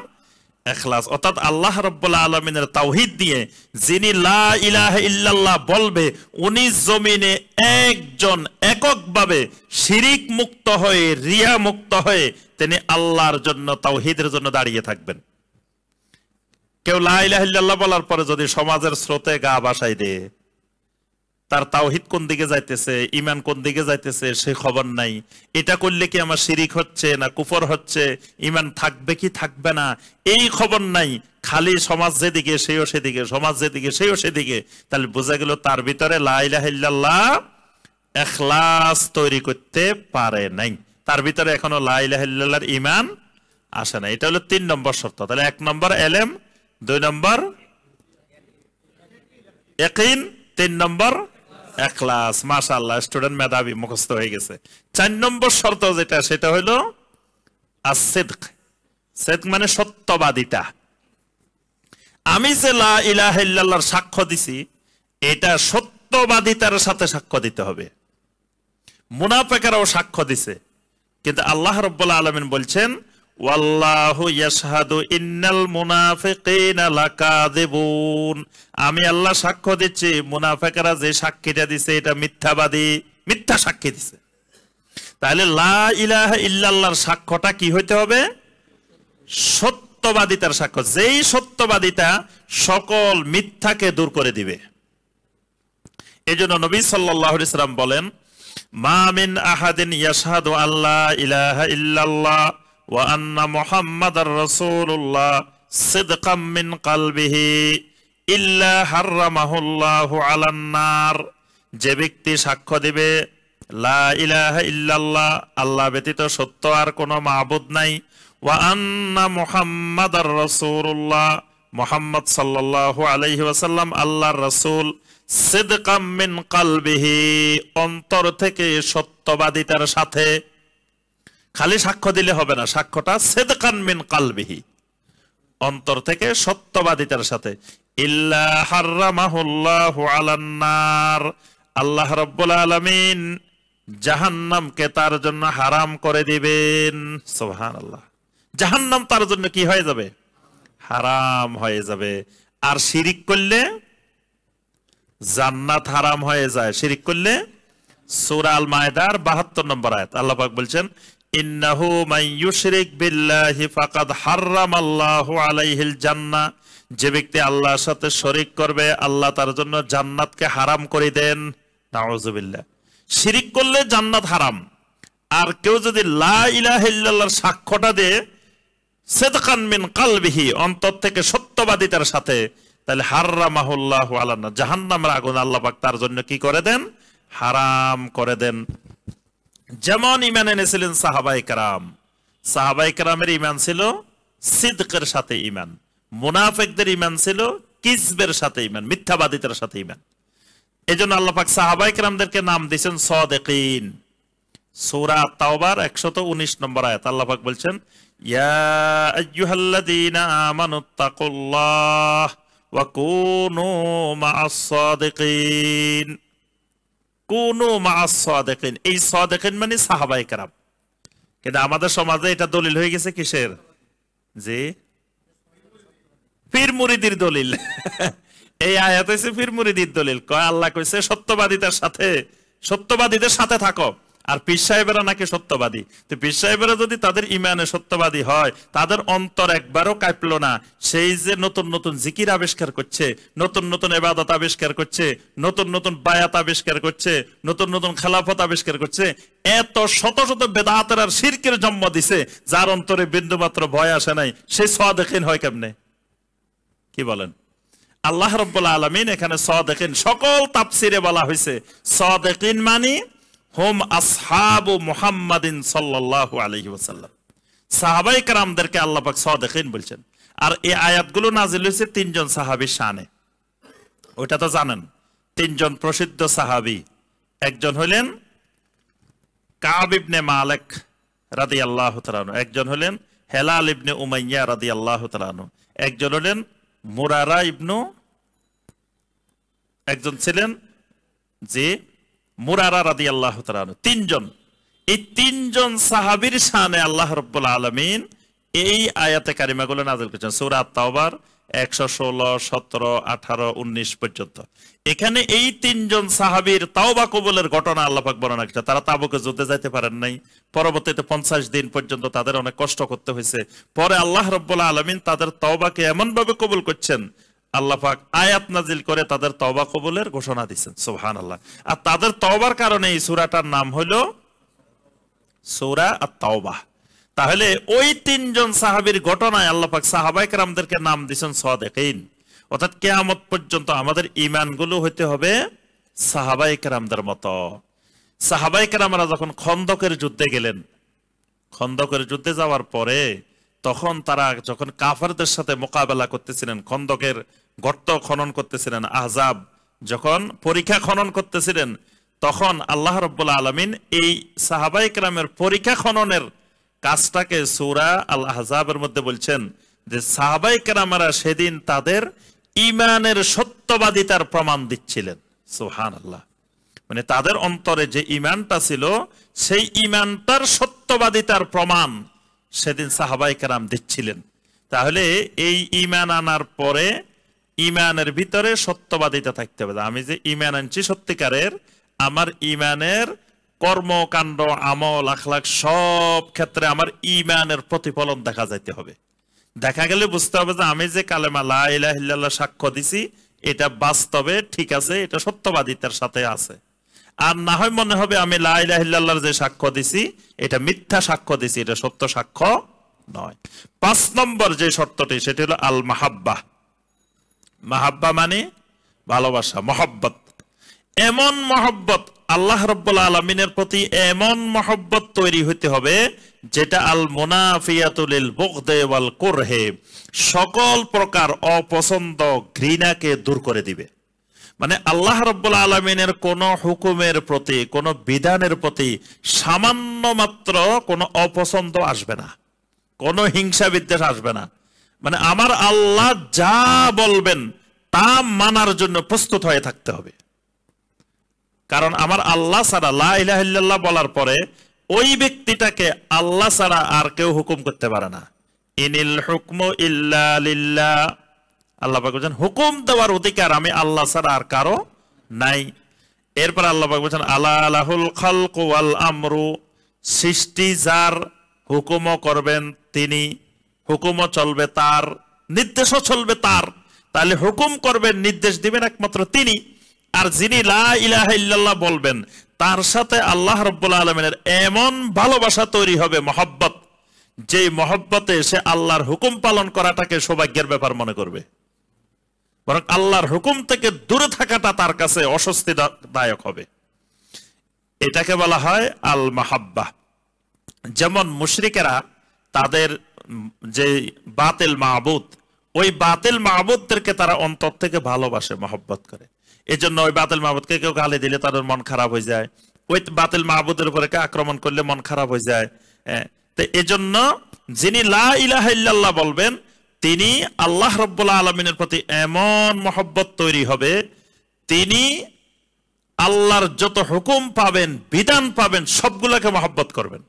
ইখলাস। অর্থাৎ আল্লাহ রাব্বুল আলামিনের তাওহীদ দিয়ে যিনি লা ইলাহা ইল্লাল্লাহ বলবে, উনি জমিনে একজন এককভাবে শিরিক মুক্ত হয়ে, রিয়া মুক্ত হয়ে তিনি আল্লাহর জন্য, তাওহীদের জন্য দাঁড়িয়ে থাকবেন। কেউ লা ইলাহা ইল্লাল্লাহ বলার পরে যদি সমাজের স্রোতে গা ভাসায় দেয়, তার তাওহীদ কোন দিকে যাইতেছে, ঈমান কোন দিকে যাইতেছে সে খবর নাই। এটা করলে কি আমার শিরিক হচ্ছে না কুফর হচ্ছে, ঈমান থাকবে কি থাকবে না এই খবর নাই, খালি সমাজ যেদিকে সেও সেদিকে, সমাজ যেদিকে সেও সেদিকে। তাহলে বোঝা গেল তার ভিতরে লা ইলাহা ইল্লাল্লাহ ইখলাস তৈরি করতে পারে নাই, তার ভিতরে এখনো লা ইলাহা ইল্লাল্লাহর ঈমান আসে না। এটা হলো 3 নম্বর শর্ত। তাহলে 1 নম্বর ইলম, 2 নম্বর ইয়াকিন, 3 নম্বর ইখলাস। মাশাআল্লাহ, স্টুডেন্ট মেধাবী, মুখস্থ হয়ে গেছে। 4 নম্বর শর্ত যেটা, সেটা হলো as-সিদক। সিদক মানে সত্যবাদিতা। আমি যে লা ইলাহা ইল্লাল্লাহর সাক্ষ্য দিছি, এটা সত্যবাদিতার সাথে সাক্ষ্য দিতে হবে। মুনাফিকরাও সাক্ষ্য দিছে, কিন্তু আল্লাহ রাব্বুল আলামিন বলছেন ওয়াল্লাহু ইয়াশহাদু ইন্নাল মুনাফিকিনা লাকাযিবুন, আমি আল্লাহ সাক্ষ্য দিচ্ছি মুনাফিকরা যে সাক্ষীটা দিছে এটা মিথ্যাবাদী, মিথ্যা সাক্ষী দিছে। তাহলে লা ইলাহা ইল্লাল্লাহর সাক্ষ্যটা কি হইতে হবে? সত্যবাদিতার সাক্ষ্য, যেই সত্যবাদিতা সকল মিথ্যাকে দূর করে দিবে। এই জন্য নবী সাল্লাল্লাহু আলাইহি সাল্লাম বলেন, মা মিন আহাদিন ইয়াশহাদু আল্লা ইলাহা ইল্লাল্লাহ ওয়া আন্না মুহাম্মাদার রাসূলুল্লাহ সিদকাম মিন কলবিহি ইল্লা হাররামাহুল্লাহু আলান নার। যে ব্যক্তি সাক্ষ্য দিবে লা ইলাহা ইল্লাল্লাহ, আল্লাহ ব্যতীত সত্য আর কোনো মাবুদ নাই, ওয়া আন্না মুহাম্মাদার রাসূলুল্লাহ, মুহাম্মদ সাল্লাল্লাহু আলাইহি ওয়াসাল্লাম আল্লাহর রাসূল, সিদকাম মিন কলবিহি, অন্তর থেকে সত্যবাদিতার সাথে। খালি সাক্ষ্য দিলে হবে না, সাক্ষ্যটা সিদকান মিন কলবিহি, অন্তর থেকে সত্যবাদিতার সাথে। ইল্লা হাররামাহুল্লাহু আলান নার, আল্লাহ রাব্বুল আলামিন জাহান্নামকে তার জন্য হারাম করে দিবেন। সুবহানাল্লাহ, জাহান্নাম তার জন্য কি হয়ে যাবে? হারাম হয়ে যাবে। আর শিরিক করলে জান্নাত হারাম হয়ে যায়। শিরিক করলে সূরা আল মায়েদার 72 নম্বর আয়াত আল্লাহ পাক বলছেন, ইন্নাহু মান ইউশরিক বিল্লাহি ফাকাদ হাররামাল্লাহু আলাইহিল জান্নাহ, যে ব্যক্তি আল্লাহর সাথে শরীক করবে আল্লাহ তার জন্য জান্নাতকে হারাম করে দেন। নাউযুবিল্লাহ, শিরিক করলে জান্নাত হারাম। আর কেউ যদি লা ইলাহা ইল্লাল্লাহর সাক্ষ্যটা দেয় সিদকান মিন কলবিহি, অন্তর থেকে সত্যবাদিতার সাথে, তাহলে হাররামাহুল্লাহু আলান নার, জাহান্নামের আগুন আল্লাহ পাক তার জন্য কি করে দেন? হারাম করে দেন। যেমন ঈমান এনেছিলেন সাহাবায়ে কেরাম, সাহাবায়ে কেরামের ঈমান ছিল সিদকের সাথে ঈমান, মুনাফিকদের ঈমান ছিল কিজবের সাথে ঈমান, মিথ্যাবাদিতার সাথে ঈমান। এজন্য আল্লাহ পাক সাহাবায়ে কেরামদেরকে নাম দিয়েছেন সাদিকিন। সূরা আত-তাওবার 119 নম্বর আয়াত আল্লাহ পাক বলছেন, ইয়া আইয়ুহাল্লাযীনা আমানুত্তাকুল্লাহ ওয়া কুনু মা'আস সাদিকিন। কুনু মা'আস সাদিকিন, এই সাদিকিন মানে সাহাবায়ে কেরাম। কিন্তু আমাদের সমাজে এটা দলিল হয়ে গেছে কিসের? যে পীর মুরিদির দলিল। এই আয়াত হইছে পীর মুরিদির দলিল। কয় আল্লাহ কইছে সত্যবাদিতার সাথে, সত্যবাদীদের সাথে থাকো। আর পীর সাহেবেরা নাকি সত্যবাদী। তো পীর সাহেবেরা যদি তাদের ঈমানে সত্যবাদী হয়, তাদের অন্তর একবারও কাঁপলো না, সেই যে নতুন নতুন জিকির আবিষ্কার করছে, নতুন নতুন ইবাদত আবিষ্কার করছে, নতুন নতুন বায়াত আবিষ্কার করছে, নতুন নতুন খেলাফত আবিষ্কার করছে, এত শত শত বেদাতের আর শিরকের জন্ম দিছে, যার অন্তরে বিন্দুমাত্র ভয় আসে নাই, সে সাদিকিন হয় কেমনে? কি বলেন? আল্লাহ রাব্বুল আলামিন এখানে সাদিকিন, সকল তাফসিরে বলা হয়েছে সাদিকিন মানে হুম আসহাবু মুহাম্মাদিন সাল্লাল্লাহু আলাইহি ওয়াসাল্লাম। সাহাবায়ে কেরামদেরকে আল্লাহ পাক সাদিকিন বলছেন। আর এই আয়াতগুলো নাজিল হয়েছে 3 জন সাহাবীর শানে। ওটা তো জানেন, 3 জন প্রসিদ্ধ সাহাবী। একজন হলেন কাব ইবনে মালিক রাদিয়াল্লাহু তাআলা আনহু, একজন হলেন হেলাল ইবনে উমাইয়া রাদিয়াল্লাহু তাআলা আনহু, একজন হলেন মুরারা ইবনু, একজন ছিলেন যে মুরারা রাদিয়াল্লাহু তাআলা আনহু। 3 জন, এই 3 জন সাহাবীর শানে আল্লাহ রাব্বুল আলামিন এই আয়াতে কারিমাগুলো নাযিল করেছেন। সূরা আত-তাওবার 116, 17, 18, 19 পর্যন্ত। এখানে এই 3 জন সাহাবীর তাওবা কবুলের ঘটনা আল্লাহ পাক বর্ণনা করেছেন। তারা তাবুকে যুদ্ধে যাইতে পারেন নাই, পরবর্তীতে 50 দিন পর্যন্ত তাদের অনেক কষ্ট করতে হয়েছে। পরে আল্লাহ রাব্বুল আলামিন তাদের তাওবাকে এমন ভাবে কবুল করছেন, আল্লাহ পাক আয়াত নাজিল করে তাদের তওবা কবুলের ঘোষণা দিয়েছেন। সুবহানাল্লাহ। আর তাদের তওবার কারণে এই সূরাটার নাম হলো সূরা আত-তাওবা। তাহলে ওই 3 জন সাহাবীর ঘটনায় আল্লাহ পাক সাহাবায়ে কেরামদেরকে নাম দিয়েছেন সাদিকিন। অর্থাৎ কিয়ামত পর্যন্ত আমাদের ঈমানগুলো হতে হবে সাহাবায়ে কেরামদের মতো। সাহাবায়ে কেরামরা যখন খন্দকের যুদ্ধে গেলেন, খন্দকের যুদ্ধে যাওয়ার পরে তখন তারা যখন কাফেরদের সাথে মোকাবেলা করতেছিলেন, খন্দকের গর্ত খনন করতেছিলেন, আহজাব যখন পরীক্ষা খনন করতেছিলেন, তখন আল্লাহ রাব্বুল আলামিন এই সাহাবায়ে কেরামের পরীক্ষা খননের কাজটাকে সূরা আল আহজাবের মধ্যে বলছেন যে সাহাবায়ে কেরামরা সেদিন তাদের ঈমানের সত্যবাদিতার প্রমাণ দিচ্ছিলেন। সুবহানাল্লাহ। মানে তাদের অন্তরে যে ঈমানটা ছিল, সেই ঈমানটার সত্যবাদিতার প্রমাণ সেদিন সাহাবায়ে কেরাম দিচ্ছিলেন। তাহলে এই ঈমান আনার পরে ঈমানের ভিতরে সত্যবাদিতা থাকতে হবে। আমি যে ঈমান আনছি সত্যিকারের, আমার ঈমানের কর্মকাণ্ড, আমল, আখলাক সব ক্ষেত্রে আমার ঈমানের প্রতিফলন দেখা যাইতে হবে। দেখা গেলে বুঝতে হবে যে আমি যে কালেমা লা ইলাহা ইল্লাল্লাহ সাক্ষ্য দিছি, এটা বাস্তবে ঠিক আছে, এটা সত্যবাদিতার সাথে আছে। আর না হয় মনে হবে আমি লা ইলাহা ইল্লাল্লাহর যে সাক্ষ্য দিছি এটা মিথ্যা সাক্ষ্য দিছি, এটা সত্য সাক্ষ্য নয়। 5 নম্বর যে শর্তটি সেটি হলো আল মাহাব্বা। মাহাব্বা মানে ভালোবাসা, মহব্বত। এমন মহব্বত আল্লাহ রাব্বুল আলামিনের প্রতি এমন মহব্বত তৈরি হতে হবে যেটা আল মুনাফিয়াতু লিল বুগদে ওয়াল কুরহে, সকল প্রকার অপছন্দ ঘৃণাকে দূর করে দিবে। মানে আল্লাহ রাব্বুল আলামিনের কোন হুকুমের প্রতি, কোন বিধানের প্রতি সামান্য মাত্র কোনো অপছন্দ আসবে না, কোনো হিংসা বিদ্বেষ আসবে না। মানে আমার আল্লাহ যা বলবেন তা মানার জন্য প্রস্তুত হয়ে থাকতে হবে। কারণ আমার আল্লাহ ছাড়া, লা ইলাহা ইল্লাল্লাহ বলার পরে ওই ব্যক্তিটাকে আল্লাহ ছাড়া আর কেউ হুকুম করতে পারে না। ইনিল হুকমু ইল্লা লিল্লাহ, আল্লাহ পাক বলেন হুকুম দেওয়ার অধিকার আমি আল্লাহ ছাড়া আর কারো নাই। এরপর আল্লাহ পাক বলেন আলা লাহুল খালকু ওয়াল আমরু, সৃষ্টি যার, হুকুমও করবেন তিনি, হুকুমও চলবে তার, নির্দেশও চলবে তার। তাহলে হুকুম করবেন, নির্দেশ দিবেন একমাত্র তিনি। আর যিনি লা ইলাহা ইল্লাল্লাহ বলবেন তার সাথে আল্লাহ রাব্বুল আলামিনের এমন ভালোবাসা তৈরি হবে, মহব্বত, যে মহব্বতে সে আল্লাহর হুকুম পালন করাটাকে সৌভাগ্যের ব্যাপার মনে করবে, বরং আল্লাহর হুকুম থেকে দূরে থাকাটা তার কাছে অস্বস্তিদায়ক হবে। এটাকে বলা হয় আল মাহাব্বা। যেমন মুশরিকেরা তাদের যে বাতিল মাবুদ, ওই বাতিল মাবুদদেরকে তারা অন্তর থেকে ভালোবাসে, মহব্বত করে। এই জন্য ওই বাতিল মাবুদকে কেউ গালি দিলে তাদের মন খারাপ হয়ে যায়, ওই বাতিল মাবুদের উপরে আক্রমণ করলে মন খারাপ হয়ে যায়। তো এজন্য যিনি লা ইলাহা ইল্লাল্লাহ বলবেন তিনি আল্লাহ রাব্বুল আলামিনের প্রতি এমন মহব্বত তৈরি হবে, তিনি আল্লাহর যত হুকুম পাবেন, বিধান পাবেন, সবগুলোকে মহব্বত করবেন।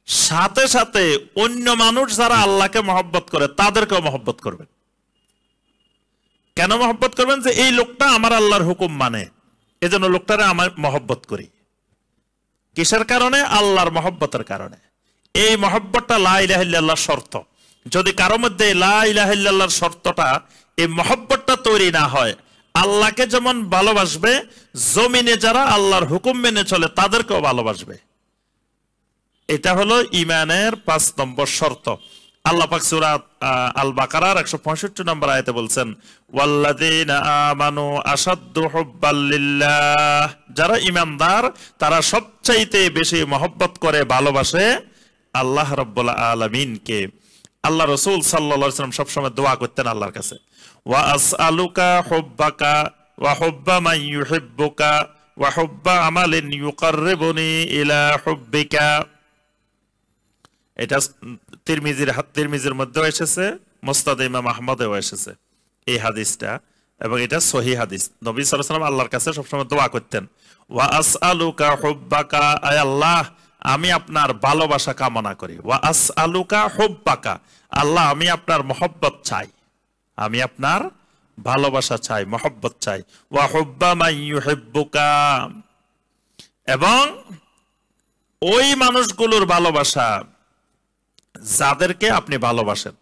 সাথে সাথে অন্য মানুষ যারা আল্লাহকে মহব্বত করে তাদেরকেও মহব্বত করবেন। কেন মহব্বত করবেন? যে এই লোকটা আমার আল্লাহর হুকুম মানে, এজন্য লোকটারে আমার মহব্বত করি। কিসের কারণে? আল্লাহর মহব্বতের কারণে। এই মহব্বতটা লা ইলাহা ইল্লাল্লাহর শর্ত। যদি কারো মধ্যে লা ইলাহা ইল্লাল্লাহর শর্তটা, এই মহব্বতটা তৈরি না হয়, আল্লাহকে যেমন ভালোবাসবে, জমিনে যারা আল্লাহর হুকুম মেনে চলে তাদেরকেও ভালোবাসবে। এটা হলো ঈমানের 5 নম্বর শর্ত। আল্লাহ পাক সূরা আল বাকারার 165 নম্বর আয়াতে বলছেন ওয়াল্লাযীনা আমানু আশাদ্দু হুব্বাল লিল্লাহ, যারা ঈমানদার তারা সবচাইতে বেশি মহব্বত করে, ভালোবাসে আল্লাহ রাব্বুল আলামিনকে। আল্লাহ রাসূল সাল্লাল্লাহু আলাইহি ওয়াসাল্লাম সবসময় দোয়া করতেন আল্লাহর কাছে, ওয়া আসআলুকা হুব্বাকা ওয়া হুব্বা মান ইউহিব্বুকা ওয়া হুব্বা আমালিন ইউকাররিবুনি ইলা হুব্বিকা। এটা তিরমিজির মধ্যেও এসেছে, মুসনাদ ইমাম আহমদেও এসেছে এই হাদিসটা, এবং এটা সহিহ হাদিস। নবী সাল্লাল্লাহু আলাইহি ওয়াসাল্লাম আল্লাহর কাছে সবসময় দোয়া করতেন, ওয়া আসআলুকা হুব্বাকা, আয় আল্লাহ আমি আপনার ভালোবাসা কামনা করি। ওয়া আসআলুকা হুব্বাকা, আল্লাহ আমি আপনার মহব্বত চাই, আমি আপনার ভালোবাসা চাই, মহব্বত চাই। ওয়া হুব্বা মান ইউহিব্বুকা, এবং ওই মানুষগুলোর ভালোবাসা যাদেরকে আপনি ভালোবাসেন।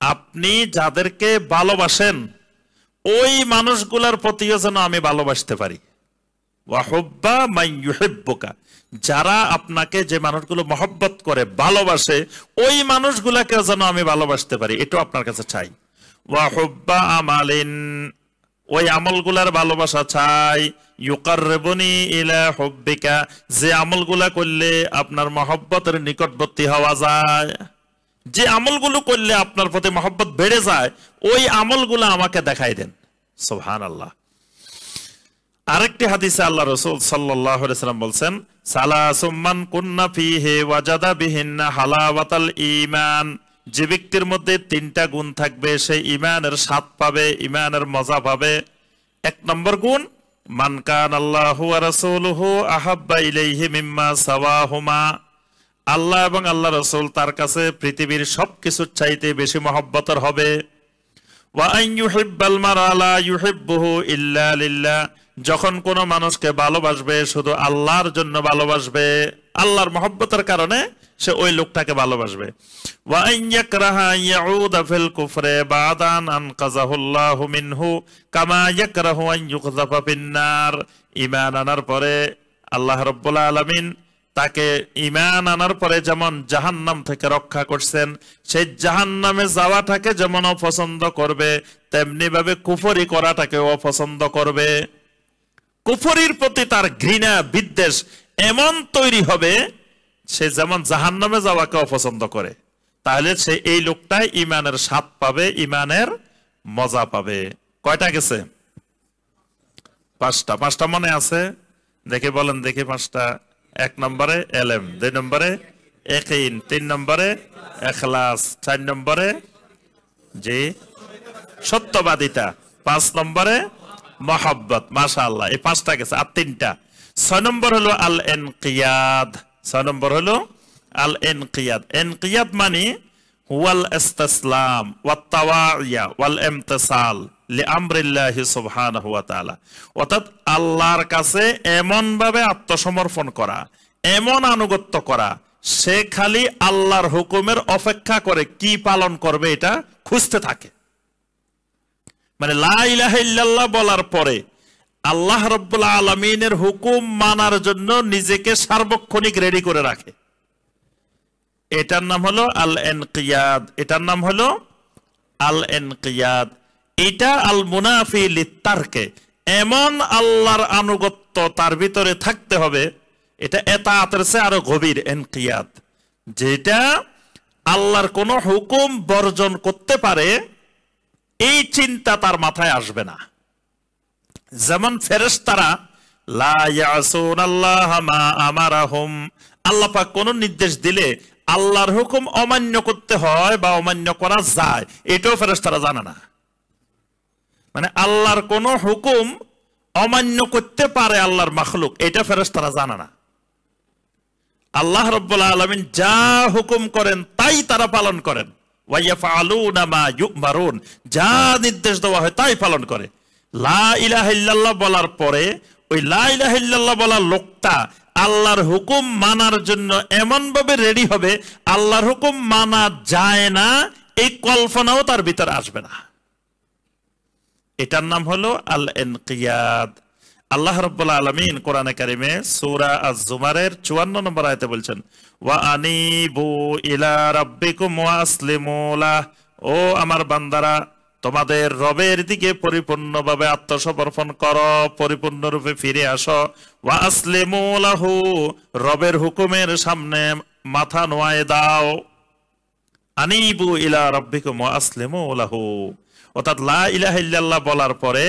আপনি যাদেরকে ভালোবাসেন ওই মানুষগুলোর প্রতিও যেন আমি ভালোবাসতে পারি। ওয়া হুব্বা মান ইউহিব্বুকা, যারা আপনাকে, যে মানুষগুলো মহব্বত করে, ভালোবাসে, ওই মানুষগুলাকেও যেন আমি ভালোবাসতে পারি, এটাও আপনার কাছে চাই। ওয়া হুব্বা আমালিন, ওই আমলগুলার ভালোবাসা চাই, ইউকাররিবুনি ইলা হুব্বিকা, যে আমলগুলা করলে আপনার মহব্বতের নিকটবর্তী হওয়া যায়, যে আমলগুলো করলে আপনার প্রতি মহব্বত বেড়ে যায়, ওই আমলগুলো আমাকে দেখাই দেন। সুবহানাল্লাহ। আরেকটি হাদিসে আল্লাহ রাসূল সাল্লাল্লাহু আলাইহি ওয়াসাল্লাম বলছেন, সালাসুম মান কুন্না ফীহি ওয়াজাদা বিহিন্না হালাওয়াতাল ঈমান, যে ব্যক্তির মধ্যে 3টা গুণ থাকবে সে ঈমানের স্বাদ পাবে, ঈমানের মজা পাবে। 1 নম্বর গুণ, মান কানাল্লাহু ওয়া রাসূলুহু আহাব্বা ইলাইহি মিম্মা সাওয়াহুমা, আল্লাহ এবং আল্লাহ রাসূল তার কাছে পৃথিবীর সবকিছুর চাইতে বেশি মহব্বতের হবে। ওয়া আন ইউহিব্বাল মারআ লা ইউহিব্বুহু ইল্লা লিল্লাহ, যখন কোনো মানুষকে ভালোবাসবে শুধু আল্লাহর জন্য ভালোবাসবে, আল্লাহর মহব্বতের কারণে সে ওই লোকটাকে ভালোবাসবে। ওয়া আন ইয়াকরাহা ইয়াউদা ফিল কুফরি বা'দা আন আনকাযাহুল্লাহু মিনহু কামা ইয়াকরাহু আন ইউকযাফা ফিন নার। ঈমান আনার পরে আল্লাহ রাব্বুল আলামিন তাকে ঈমান আনার পরে যেমন জাহান্নাম থেকে রক্ষা করছেন, সেই জাহান্নামে যাওয়াটাকে যেমন অপছন্দ করবে, তেমনি ভাবে কুফরি করাটাকে অপছন্দ করবে। কুফরির প্রতি তার ঘৃণা বিদ্বেষ এমন তৈরি হবে, সে যেমন জাহান্নামে যাওয়াকে অপছন্দ করে। তাহলে সে এই লোকটাই ঈমানের স্বাদ পাবে, ঈমানের মজা পাবে। কয়টা গেছে? পাঁচটা মনে আছে? দেখে বলেন দেখি পাঁচটা। 1 নম্বরে এলেম, 2 নম্বরে ইয়াকিন, 3 নম্বরে ইখলাস, 4 নম্বরে জি সত্যবাদিতা, 5 নম্বরে মহব্বত। মাশাআল্লাহ, এই 5টা গেছে। আর 3টা। 6 নম্বর হলো আল ইনকিয়াদ। 6 নম্বর হলো আল ইনকিয়াদ। ইনকিয়াদ মানে হুয়াল ইসতিসলাম ওয়াত তাওয়াইয়া ওয়াল ইমতিসাল লিআমরিল্লাহি সুবহানাহু ওয়া তাআলা। অর্থাৎ আল্লাহর কাছে এমন ভাবে আত্মসমর্পণ করা, এমন আনুগত্য করা, সে খালি আল্লাহর হুকুমের অপেক্ষা করে কি পালন করবে এটা খুঁজতে থাকে। মানে লা ইলাহা ইল্লাল্লাহ বলার পরে আল্লাহ রাব্বুল আলামিনের হুকুম মানার জন্য নিজেকে সার্বক্ষণিক রেডি করে রাখে। এটার নাম হলো আল ইনকিয়াদ। এটার নাম হলো আল ইনকিয়াদ। এটা আল মুনাফি লিত্তারকে, এমন আল্লাহর আনুগত্য তার ভিতরে থাকতে হবে, এটা এতাআতের চেয়ে আরো গভীর ইনকিয়াদ, যেটা আল্লাহর কোন হুকুম বর্জন করতে পারে এই চিন্তা তার মাথায় আসবে না। যেমন ফেরেশতারা লা ইয়াসুনাল্লাহা মা আমারাহুম, আল্লাহ পাক কোন নির্দেশ দিলে আল্লাহর হুকুম অমান্য করতে হয় বা অমান্য করা যায়, এটাও ফেরেশতারা জানে না। মানে আল্লাহর কোন হুকুম অমান্য করতে পারে আল্লাহর মাখলুক, এটা ফেরেশতারা জানে না। আল্লাহ রাব্বুল আলামিন যা হুকুম করেন তাই তারা পালন করেন। ওয়া ইয়াফআলুনা মা ইউমারুন, যা নির্দেশ দেওয়া হয় তাই পালন করে। লা ইলাহা ইল্লাল্লাহ বলার পরে ওই লা ইলাহা ইল্লাল্লাহ বলার লোকটা আল্লাহর হুকুম মানার জন্য এমন ভাবে রেডি হবে, আল্লাহর হুকুম মানা যায় না এই কল্পনাও তার ভিতরে আসবে না। এটার নাম হলো আল ইনকিয়াদ। আল্লাহ রাব্বুল আলামিন কোরআনে কারিমে সূরা আজ-জুমারের 54 নম্বর আয়াতে বলছেন, ওয়া আনিবু ইলা রাব্বিকুম ওয়া আসলিমু লাহ, ও আমার বান্দারা তোমাদের রবের দিকে পরিপূর্ণভাবে আত্মসমর্পণ করো, পরিপূর্ণরূপে ফিরে আসো। ওয়া আসলিমু লাহু, রবের হুকুমের সামনে মাথা নোয়ায়ে দাও। আনিবু ইলা রাব্বিকুম ওয়া আসলিমু লাহু, অর্থাৎ লা ইলাহা ইল্লাল্লাহ বলার পরে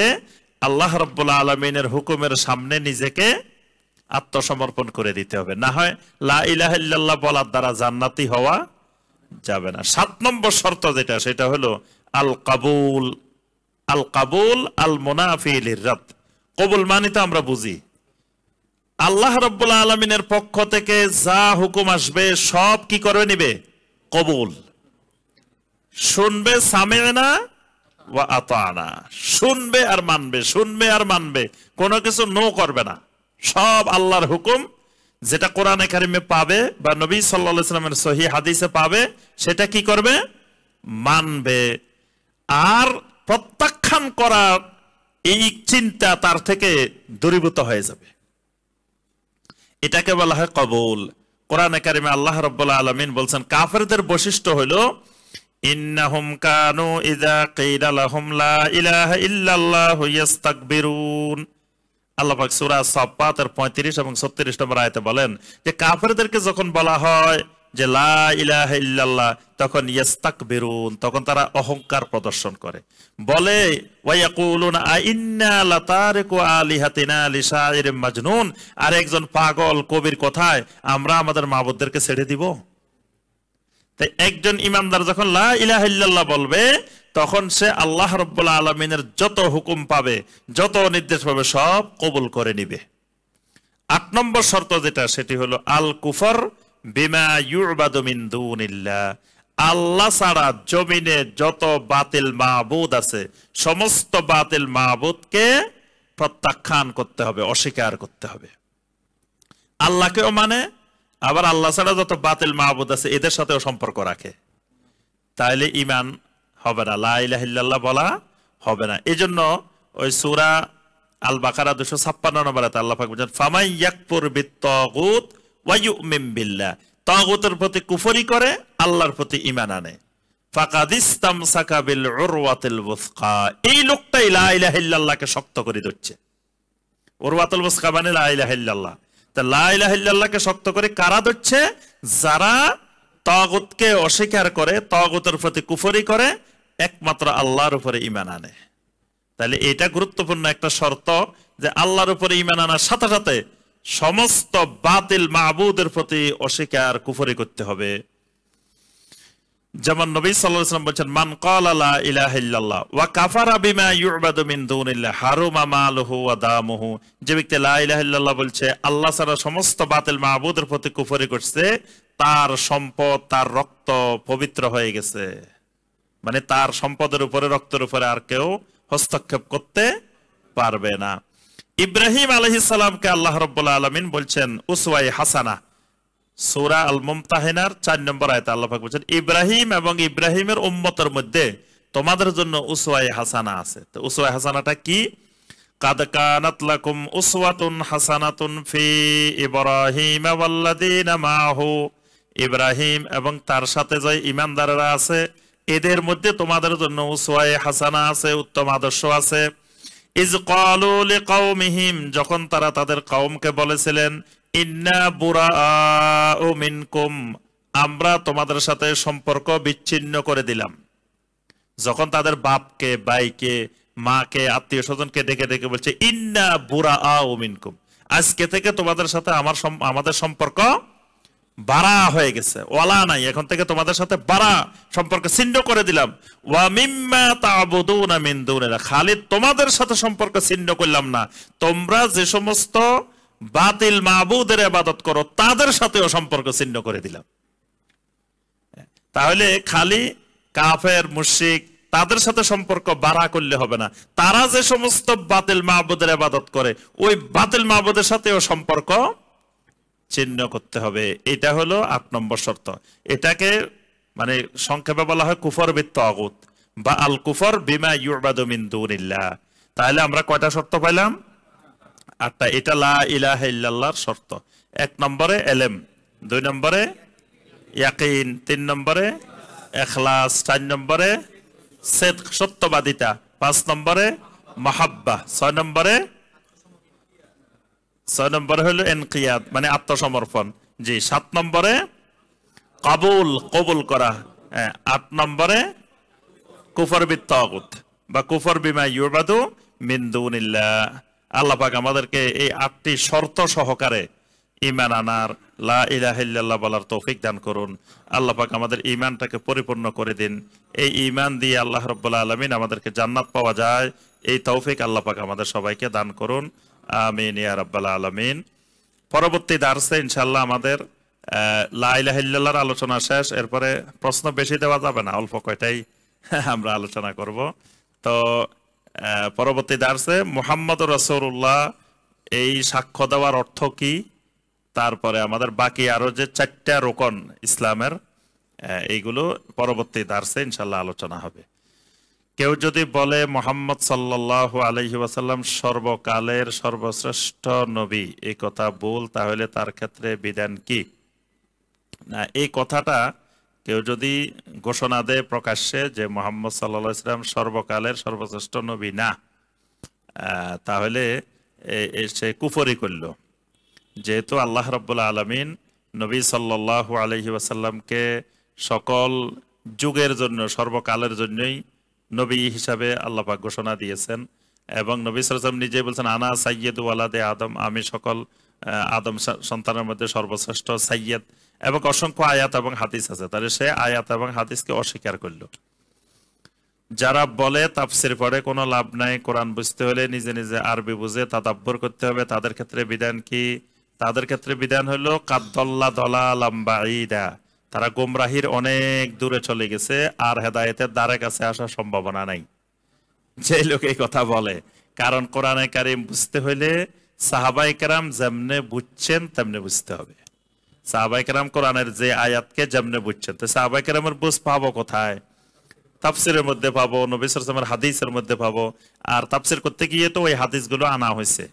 আল্লাহ রাব্বুল আলামিনের হুকুমের সামনে নিজেকে আত্মসমর্পণ করে দিতে হবে, না হয় লা ইলাহা ইল্লাল্লাহ বলার দ্বারা জান্নাতি হওয়া যাবে না। 7 নম্বর শর্ত যেটা, সেটা হলো আল কাবুল। আল কাবুল আল মুনাফি লিররাদ। কবুল মানে তো আমরা বুঝি আল্লাহ রাব্বুল আলামিনের পক্ষ থেকে যা হুকুম আসবে সব কি করে নিবে? কবুল। শুনবে, সামি'না ওয়া আতা'না, শুনবে আর মানবে, শুনবে আর মানবে, কোনো কিছু নো করবে না। সব আল্লাহর হুকুম যেটা কোরআনে কারিমে পাবে বা নবী সাল্লাল্লাহু আলাইহি ওয়াসাল্লামের সহিহ হাদিসে পাবে, সেটা কি করবে? মানবে। আর প্রত্যাখ্যান করার এই চিন্তা তার থেকে দূরীভূত হয়ে যাবে। এটাকে বলা হয় কবুল। কোরআনে কারিমে আল্লাহ রাব্বুল আলামিন বলছেন কাফেরদের বৈশিষ্ট্য হলো ইন্নাহুম কানু ইযা কিলা লাহুম লা ইলাহা ইল্লাল্লাহু ইস্তাকবিরুন। আল্লাহ পাক সূরা সাফফাতের 35 এবং 36 নম্বর আয়াতে বলেন যে কাফেরদেরকে যখন বলা হয় যে লা ইলাহা ইল্লাল্লাহ, তখন ইস্তাকবিরুন, তখন তারা অহংকার প্রদর্শন করে, বলে ওয়া ইয়াকুলুনা আইন্না লাতারিকু আলিহাতিনা লিশাইরিন মাজনুন, আর একজন পাগল কবির কথায় আমরা আমাদের মাবুদদেরকে ছেড়ে দিব। তাই একজন ইমানদার যখন লা ইলাহা ইল্লাল্লাহ বলবে, তখন সে আল্লাহ রাব্বুল আলামিনের যত হুকুম পাবে, যত নির্দেশ পাবে, সব কবুল করে নিবে। 8 নম্বর শর্ত যেটা, সেটি হলো আল কুফর বিমা ইউবাদু মিন দুনিল্লাহ। আল্লাহ ছাড়া জমিনে যত বাতিল মাবুদ আছে, সমস্ত বাতিল মাবুদকে প্রত্যাখ্যান করতে হবে, অস্বীকার করতে হবে। আল্লাহকেও মানে, আবার আল্লাহ ছাড়া যত বাতিল মাহবুদ আছে এদের সাথেও সম্পর্ক রাখে, তাহলে ঈমান হবে না, লা ইলাহা ইল্লাল্লাহ বলা হবে না। এজন্য ওই সূরা আল বাকারা 256 নম্বর আয়াতে আল্লাহ পাক বলেন, ফামাই ইয়াকফুর বিত-তাগুত ওয়া ইউমিন বিল্লাহ, তাগুতের প্রতি কুফরি করে আল্লাহর প্রতি ঈমান আনে, ফাকাদ ইসতামসাকা বিল উরওয়াতিল ওয়াসকা, এই লোকটাই লা ইলাহা ইল্লাল্লাহকে শক্ত করে ধরছে। উরওয়াতুল ওয়াসকা মানে লা ইলাহা ইল্লাল্লাহ। তা লা ইলাহা ইল্লাল্লাহকে শক্ত করে কারা ধরছে? যারা তাগুতকে অস্বীকার করে, তাগুতের প্রতি কুফরি করে, একমাত্র আল্লাহর উপরে ঈমান আনে। তাহলে এটা গুরুত্বপূর্ণ একটা শর্ত যে আল্লাহর উপরে ঈমান আনার সাথে সাথে সমস্ত বাতিল মাবুদের প্রতি অস্বীকার কুফরি করতে হবে। যেমন নবী সাল্লাল্লাহু আলাইহি ওয়াসাল্লাম বলেন, মান ক্বালা লা ইলাহা ইল্লাল্লাহ ওয়া কাফারা বিমা ইউবাদু মিন দুনিল্লাহ হারুমা মালুহু ওয়া দামুহু, যে ব্যক্তি লা ইলাহা ইল্লাল্লাহ বলছে, আল্লাহ ছাড়া সমস্ত বাতিল মাবুদের প্রতি কুফরি করছে, তার সম্পদ, তার রক্ত পবিত্র হয়ে গেছে, মানে তার সম্পদের উপরে, রক্তের উপরে আর কেউ হস্তক্ষেপ করতে পারবে না। ইব্রাহিম আলাইহিস সালামকে আল্লাহ রাব্বুল আলামিন বলছেন উসওয়ায়ে হাসানা, সূরা আল মুমতাহিনার 4 নম্বর আয়াতে আল্লাহ পাক বলেন, ইব্রাহিম এবং ইব্রাহিমের উম্মতের মধ্যে তোমাদের জন্য উসওয়ায়ে হাসানা আছে। তো উসওয়ায়ে হাসানাটা কি? কাদ কানাত লাকুম উসওয়াতুন হাসানাতুন ফি ইব্রাহিম ওয়াল্লাযিনা মাহু, ইব্রাহিম এবং তার সাথে যে ঈমানদাররা আছে এদের মধ্যে তোমাদের জন্য উসওয়ায়ে হাসানা আছে, উত্তম আদর্শ আছে। ইজ ক্বালু লিকাওমিহিম, যখন তারা তাদের কওমকে বলেছিলেন, ইন্না বুরাআউ মিনকুম, আমরা তোমাদের সাথে সম্পর্ক বিচ্ছিন্ন করে দিলাম। যখন তাদের বাপকে, ভাইকে, মাকে, আত্মীয় স্বজনকে ডেকে ডেকে বলছে, ইন্না বুরাআউ মিনকুম, আজকে থেকে তোমাদের সাথে আমাদের সম্পর্ক বাড়া হয়ে গেছে, ওয়ালা নাই, এখন থেকে তোমাদের সাথে বাড়া সম্পর্ক ছিন্ন করে দিলাম। ওয়া মিম্মা তা'বুদুনা মিন দুনিল্লাহ, খালি তোমাদের সাথে সম্পর্ক ছিন্ন করলাম না, তোমরা যে সমস্ত বাতিল মাবুদের ইবাদত করো তাদের সাথেও সম্পর্ক ছিন্ন করে দিলাম। তাহলে খালি কাফের, মুশরিক তাদের সাথে সম্পর্ক বাড়া করলে হবে না, তারা যে সমস্ত বাতিল মাবুদের ইবাদত করে ওই বাতিল মাবুদের সাথেও সম্পর্ক চিহ্ন করতে হবে। এটা হলো 8 নম্বর শর্ত। এটাকে মানে সংক্ষেপে বলা হয় কুফর বিত-তাগুত বা আল কুফর বিমা ইউবাদু মিন দুনিল্লাহ। তাহলে আমরা কয়টা শর্ত পাইলাম? 8টা। এটা লা ইলাহা ইল্লাল্লাহর শর্ত। 1 নম্বরে ইলম, 2 নম্বরে ইয়াকিন, 3 নম্বরে ইখলাস, 4 নম্বরে সিদক সত্যবাদিতা, 5 নম্বরে মাহাব্বা, 6 নম্বরে হলো ইনকিয়াদ মানে আত্মসমর্পণ, জি, 7 নম্বরে কবুল করা, 8 নম্বরে কুফর বিত-তাগুত বা কুফর বিমা ইউবাদু মিন দুনিল্লাহ। আল্লাহ পাক আমাদেরকে এই 8টি শর্ত সহকারে ঈমান আনার, লা ইলাহা ইল্লাল্লাহ বলার তৌফিক দান করুন। আল্লাহ পাক আমাদের ঈমানটাকে পরিপূর্ণ করে দিন। এই ঈমান দিয়ে আল্লাহ রাব্বুল আলামিন আমাদেরকে জান্নাত পাওয়া যায়, এই তৌফিক আল্লাহ পাক আমাদের সবাইকে দান করুন। আমিন ইয়া রাব্বাল আলামিন। পরবর্তী দার্সে ইনশাআল্লাহ আমাদের লা ইলাহা ইল্লাল্লাহর আলোচনা শেষ। এরপরে প্রশ্ন বেশি দেওয়া যাবে না, অল্প কয়টাই আমরা আলোচনা করব। তো পরবর্তী দার্সে মুহাম্মদুর রাসূলুল্লাহ এই সাক্ষ্য দেওয়ার অর্থ কি, তারপরে আমাদের বাকি আরো যে 4টা রোকন ইসলামের, এইগুলো পরবর্তী দার্সে ইনশাআল্লাহ আলোচনা হবে। কেউ যদি বলে মুহাম্মদ সাল্লাল্লাহু আলাইহি ওয়াসাল্লাম সর্বকালের সর্বশ্রেষ্ঠ নবী, এই কথা ভুল, তাহলে তার ক্ষেত্রে বিধান কি? না, এই কথাটা কেউ যদি ঘোষণা দেয় প্রকাশ্যে যে মুহাম্মদ সাল্লাল্লাহু আলাইহি ওয়াসাল্লাম সর্বকালের সর্বশ্রেষ্ঠ নবী না, তাহলে সে কুফরি করল। যেহেতু আল্লাহ রাব্বুল আলামিন নবী সাল্লাল্লাহু আলাইহি ওয়াসাল্লামকে সকল যুগের জন্য, সর্বকালের জন্যই নবী হিসাবে আল্লাহ পাক ঘোষণা দিয়েছেন, এবং নবী সাল্লাল্লাহু আলাইহি ওয়াসাল্লাম নিজে বলছেন, আনা সাইয়্যিদু ওয়ালাদে আদম, আমি সকল আদম সন্তানের মধ্যে সর্বশ্রেষ্ঠ সাইয়্যিদ, এবং অসংখ্য আয়াত এবং হাদিস আছে। তাহলে সে আয়াত এবং হাদিসকে অস্বীকার করল। যারা বলে তাফসির পড়ে কোনো লাভ নাই, কোরআন বুঝতে হলে নিজে নিজে আরবি বুঝে তাদাব্বুর করতে হবে, তাদের ক্ষেত্রে বিধান কি? তাদের ক্ষেত্রে বিধান হলো কাদ্দাল্লা দালালাম বাঈদা, তারা গোমরাহির অনেক দূরে চলে গেছে, আর হেদায়েতের দ্বারে কাছে আসার সম্ভাবনা নাই। যে লোক এই কথা বলে, কারণ কোরআনে কারীম বুঝতে হইলে সাহাবায়ে কেরাম যেমনে বুঝছেন তেমনি বুঝতে হবে। সাহাবায়ে কেরাম কোরআনের যে আয়াতকে যেমনে বুঝছেন, তো সাহাবায়ে কেরামের বুঝ পাবো কোথায়? তাফসিরের মধ্যে পাবো, নবী সাল্লাল্লাহু আলাইহি ওয়াসাল্লামের হাদিসের মধ্যে পাবো। আর তাফসির করতে গিয়ে তো ওই হাদিসগুলো আনা হয়েছে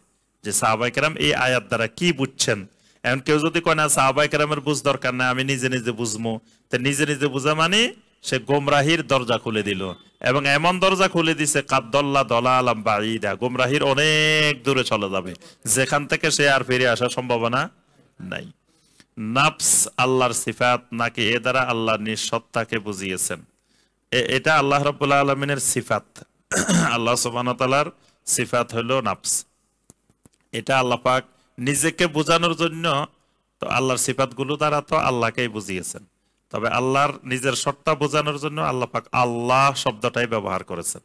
যে সাহাবায়ে কেরাম এই আয়াত দ্বারা কি বুঝছেন। এখন কেউ যদি কয় না সাহাবায়ে কেরামের বুঝ দরকার না, আমি নিজে নিজে বুঝবো, তো নিজে নিজে বুঝা মানে সে গোমরাহির দরজা খুলে দিল, এবং এমন দরজা খুলে দিছে কাদ্দল্লা দলালাম বাঈদা, গোমরাহির অনেক দূরে চলে যাবে, যেখান থেকে সে আর ফিরে আসার সম্ভাবনা নাই। নাফস আল্লাহর সিফাত নাকি এ দ্বারা আল্লাহর নিঃসত্তাকে বুঝিয়েছেন? এটা আল্লাহ রাব্বুল আলামিনের সিফাত। আল্লাহ সুবহানাহু ওয়া তাআলার সিফাত হলো নাফস। এটা আল্লাহ পাক নিজেকে বোঝানোর জন্য, তো আল্লাহর সিফাতগুলো দ্বারা তো আল্লাহকেই বুঝিয়েছেন। তবে আল্লাহর নিজের সত্তা বোঝানোর জন্য আল্লাহ পাক আল্লাহ শব্দটাই ব্যবহার করেছেন।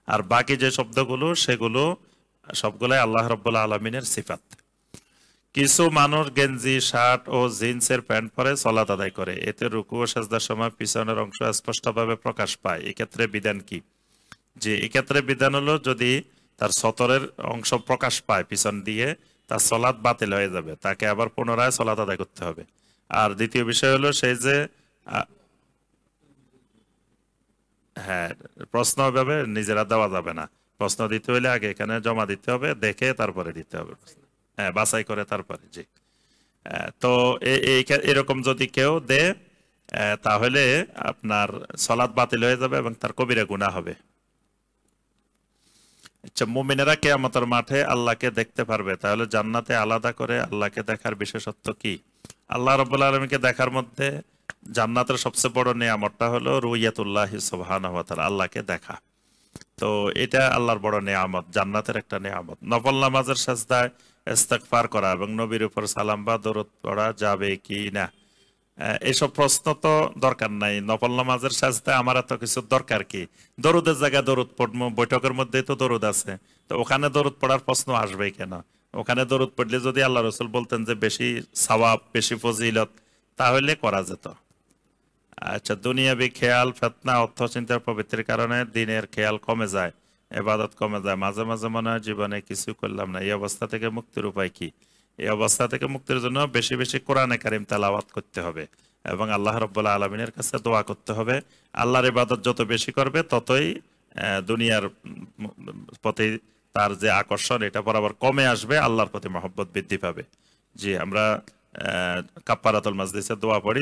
আর বাকি যে শব্দগুলো সেগুলো সবগুলাই আল্লাহ রাব্বুল আলামিনের সিফাত। কিছু মানুষ গেঞ্জি, শার্ট ও জিন্সের প্যান্ট পরে সালাত আদায় করে, এতে রুকু ও সাজদার সময় পিছনের অংশ স্পষ্টভাবে প্রকাশ পায়, এক্ষেত্রে বিধান কি? যে এক্ষেত্রে বিধান হলো, যদি তার সতরের অংশ প্রকাশ পায় পিছন দিয়ে, তার সলাৎ বাতিল হয়ে যাবে, তাকে আবার পুনরায় সলাত আদায় করতে হবে। আর দ্বিতীয় বিষয় হলো সেই যে হ্যাঁ, প্রশ্ন ভাবে নিজেরা দেওয়া যাবে না, প্রশ্ন দিতে হলে আগে এখানে জমা দিতে হবে, দেখে তারপরে দিতে হবে, হ্যাঁ বাছাই করে তারপরে। জি, তো এরকম যদি কেউ দে তাহলে আপনার সলাৎ বাতিল হয়ে যাবে এবং তার কবিরা গুনাহ হবে। আচ্ছা, মুমিনেরা কিয়ামতের মাঠে আল্লাহকে দেখতে পারবে, তাহলে জান্নাতে আলাদা করে আল্লাহকে দেখার বিশেষত্ব কি? আল্লাহ রাব্বুল আলামিনকে দেখার মধ্যে জান্নাতের সবচেয়ে বড় নিয়ামতটা হলো রুইয়াতুল্লাহি সুবহানাহু ওয়া তাআলা, আল্লাহকে দেখা। তো এটা আল্লাহর বড় নিয়ামত, জান্নাতের একটা নিয়ামত। নফল নামাজের সাজদায় ইস্তেগফার করা এবং নবীর উপর সালাম বা দরুদ পড়া যাবে কি না, এইসব প্রশ্ন তো দরকার নাই। নফল নামাজের সাজদায় আমার এত কিছু দরকার কি? দরুদের জায়গায় দরুদ পড়বো, বৈঠকের মধ্যে তো দরুদ আছে, তো ওখানে দরুদ পড়ার প্রশ্ন আসবেই কেন? ওখানে দরুদ পড়লে যদি আল্লাহ রসুল বলতেন যে বেশি সওয়াব, বেশি ফজিলত, তাহলে করা যেত। আচ্ছা, দুনিয়াবি খেয়াল, ফিতনা, অর্থ চিন্তার প্রবৃত্তির কারণে দিনের খেয়াল কমে যায়, ইবাদত কমে যায়, মাঝে মাঝে মনে হয় জীবনে কিছু করলাম না, এই অবস্থা থেকে মুক্তির উপায় কি? এই অবস্থা থেকে মুক্তির জন্য বেশি বেশি কোরআনে কারিম তেলাওয়াত করতে হবে এবং আল্লাহ রাব্বুল আলামিনের কাছে দোয়া করতে হবে। আল্লাহর ইবাদত যত বেশি করবে ততই দুনিয়ার প্রতি তার যে আকর্ষণ এটা বরাবর কমে আসবে, আল্লাহর প্রতি মহব্বত বৃদ্ধি পাবে। জি, আমরা কাফারাতুল মাজলিসের দোয়া পড়ি।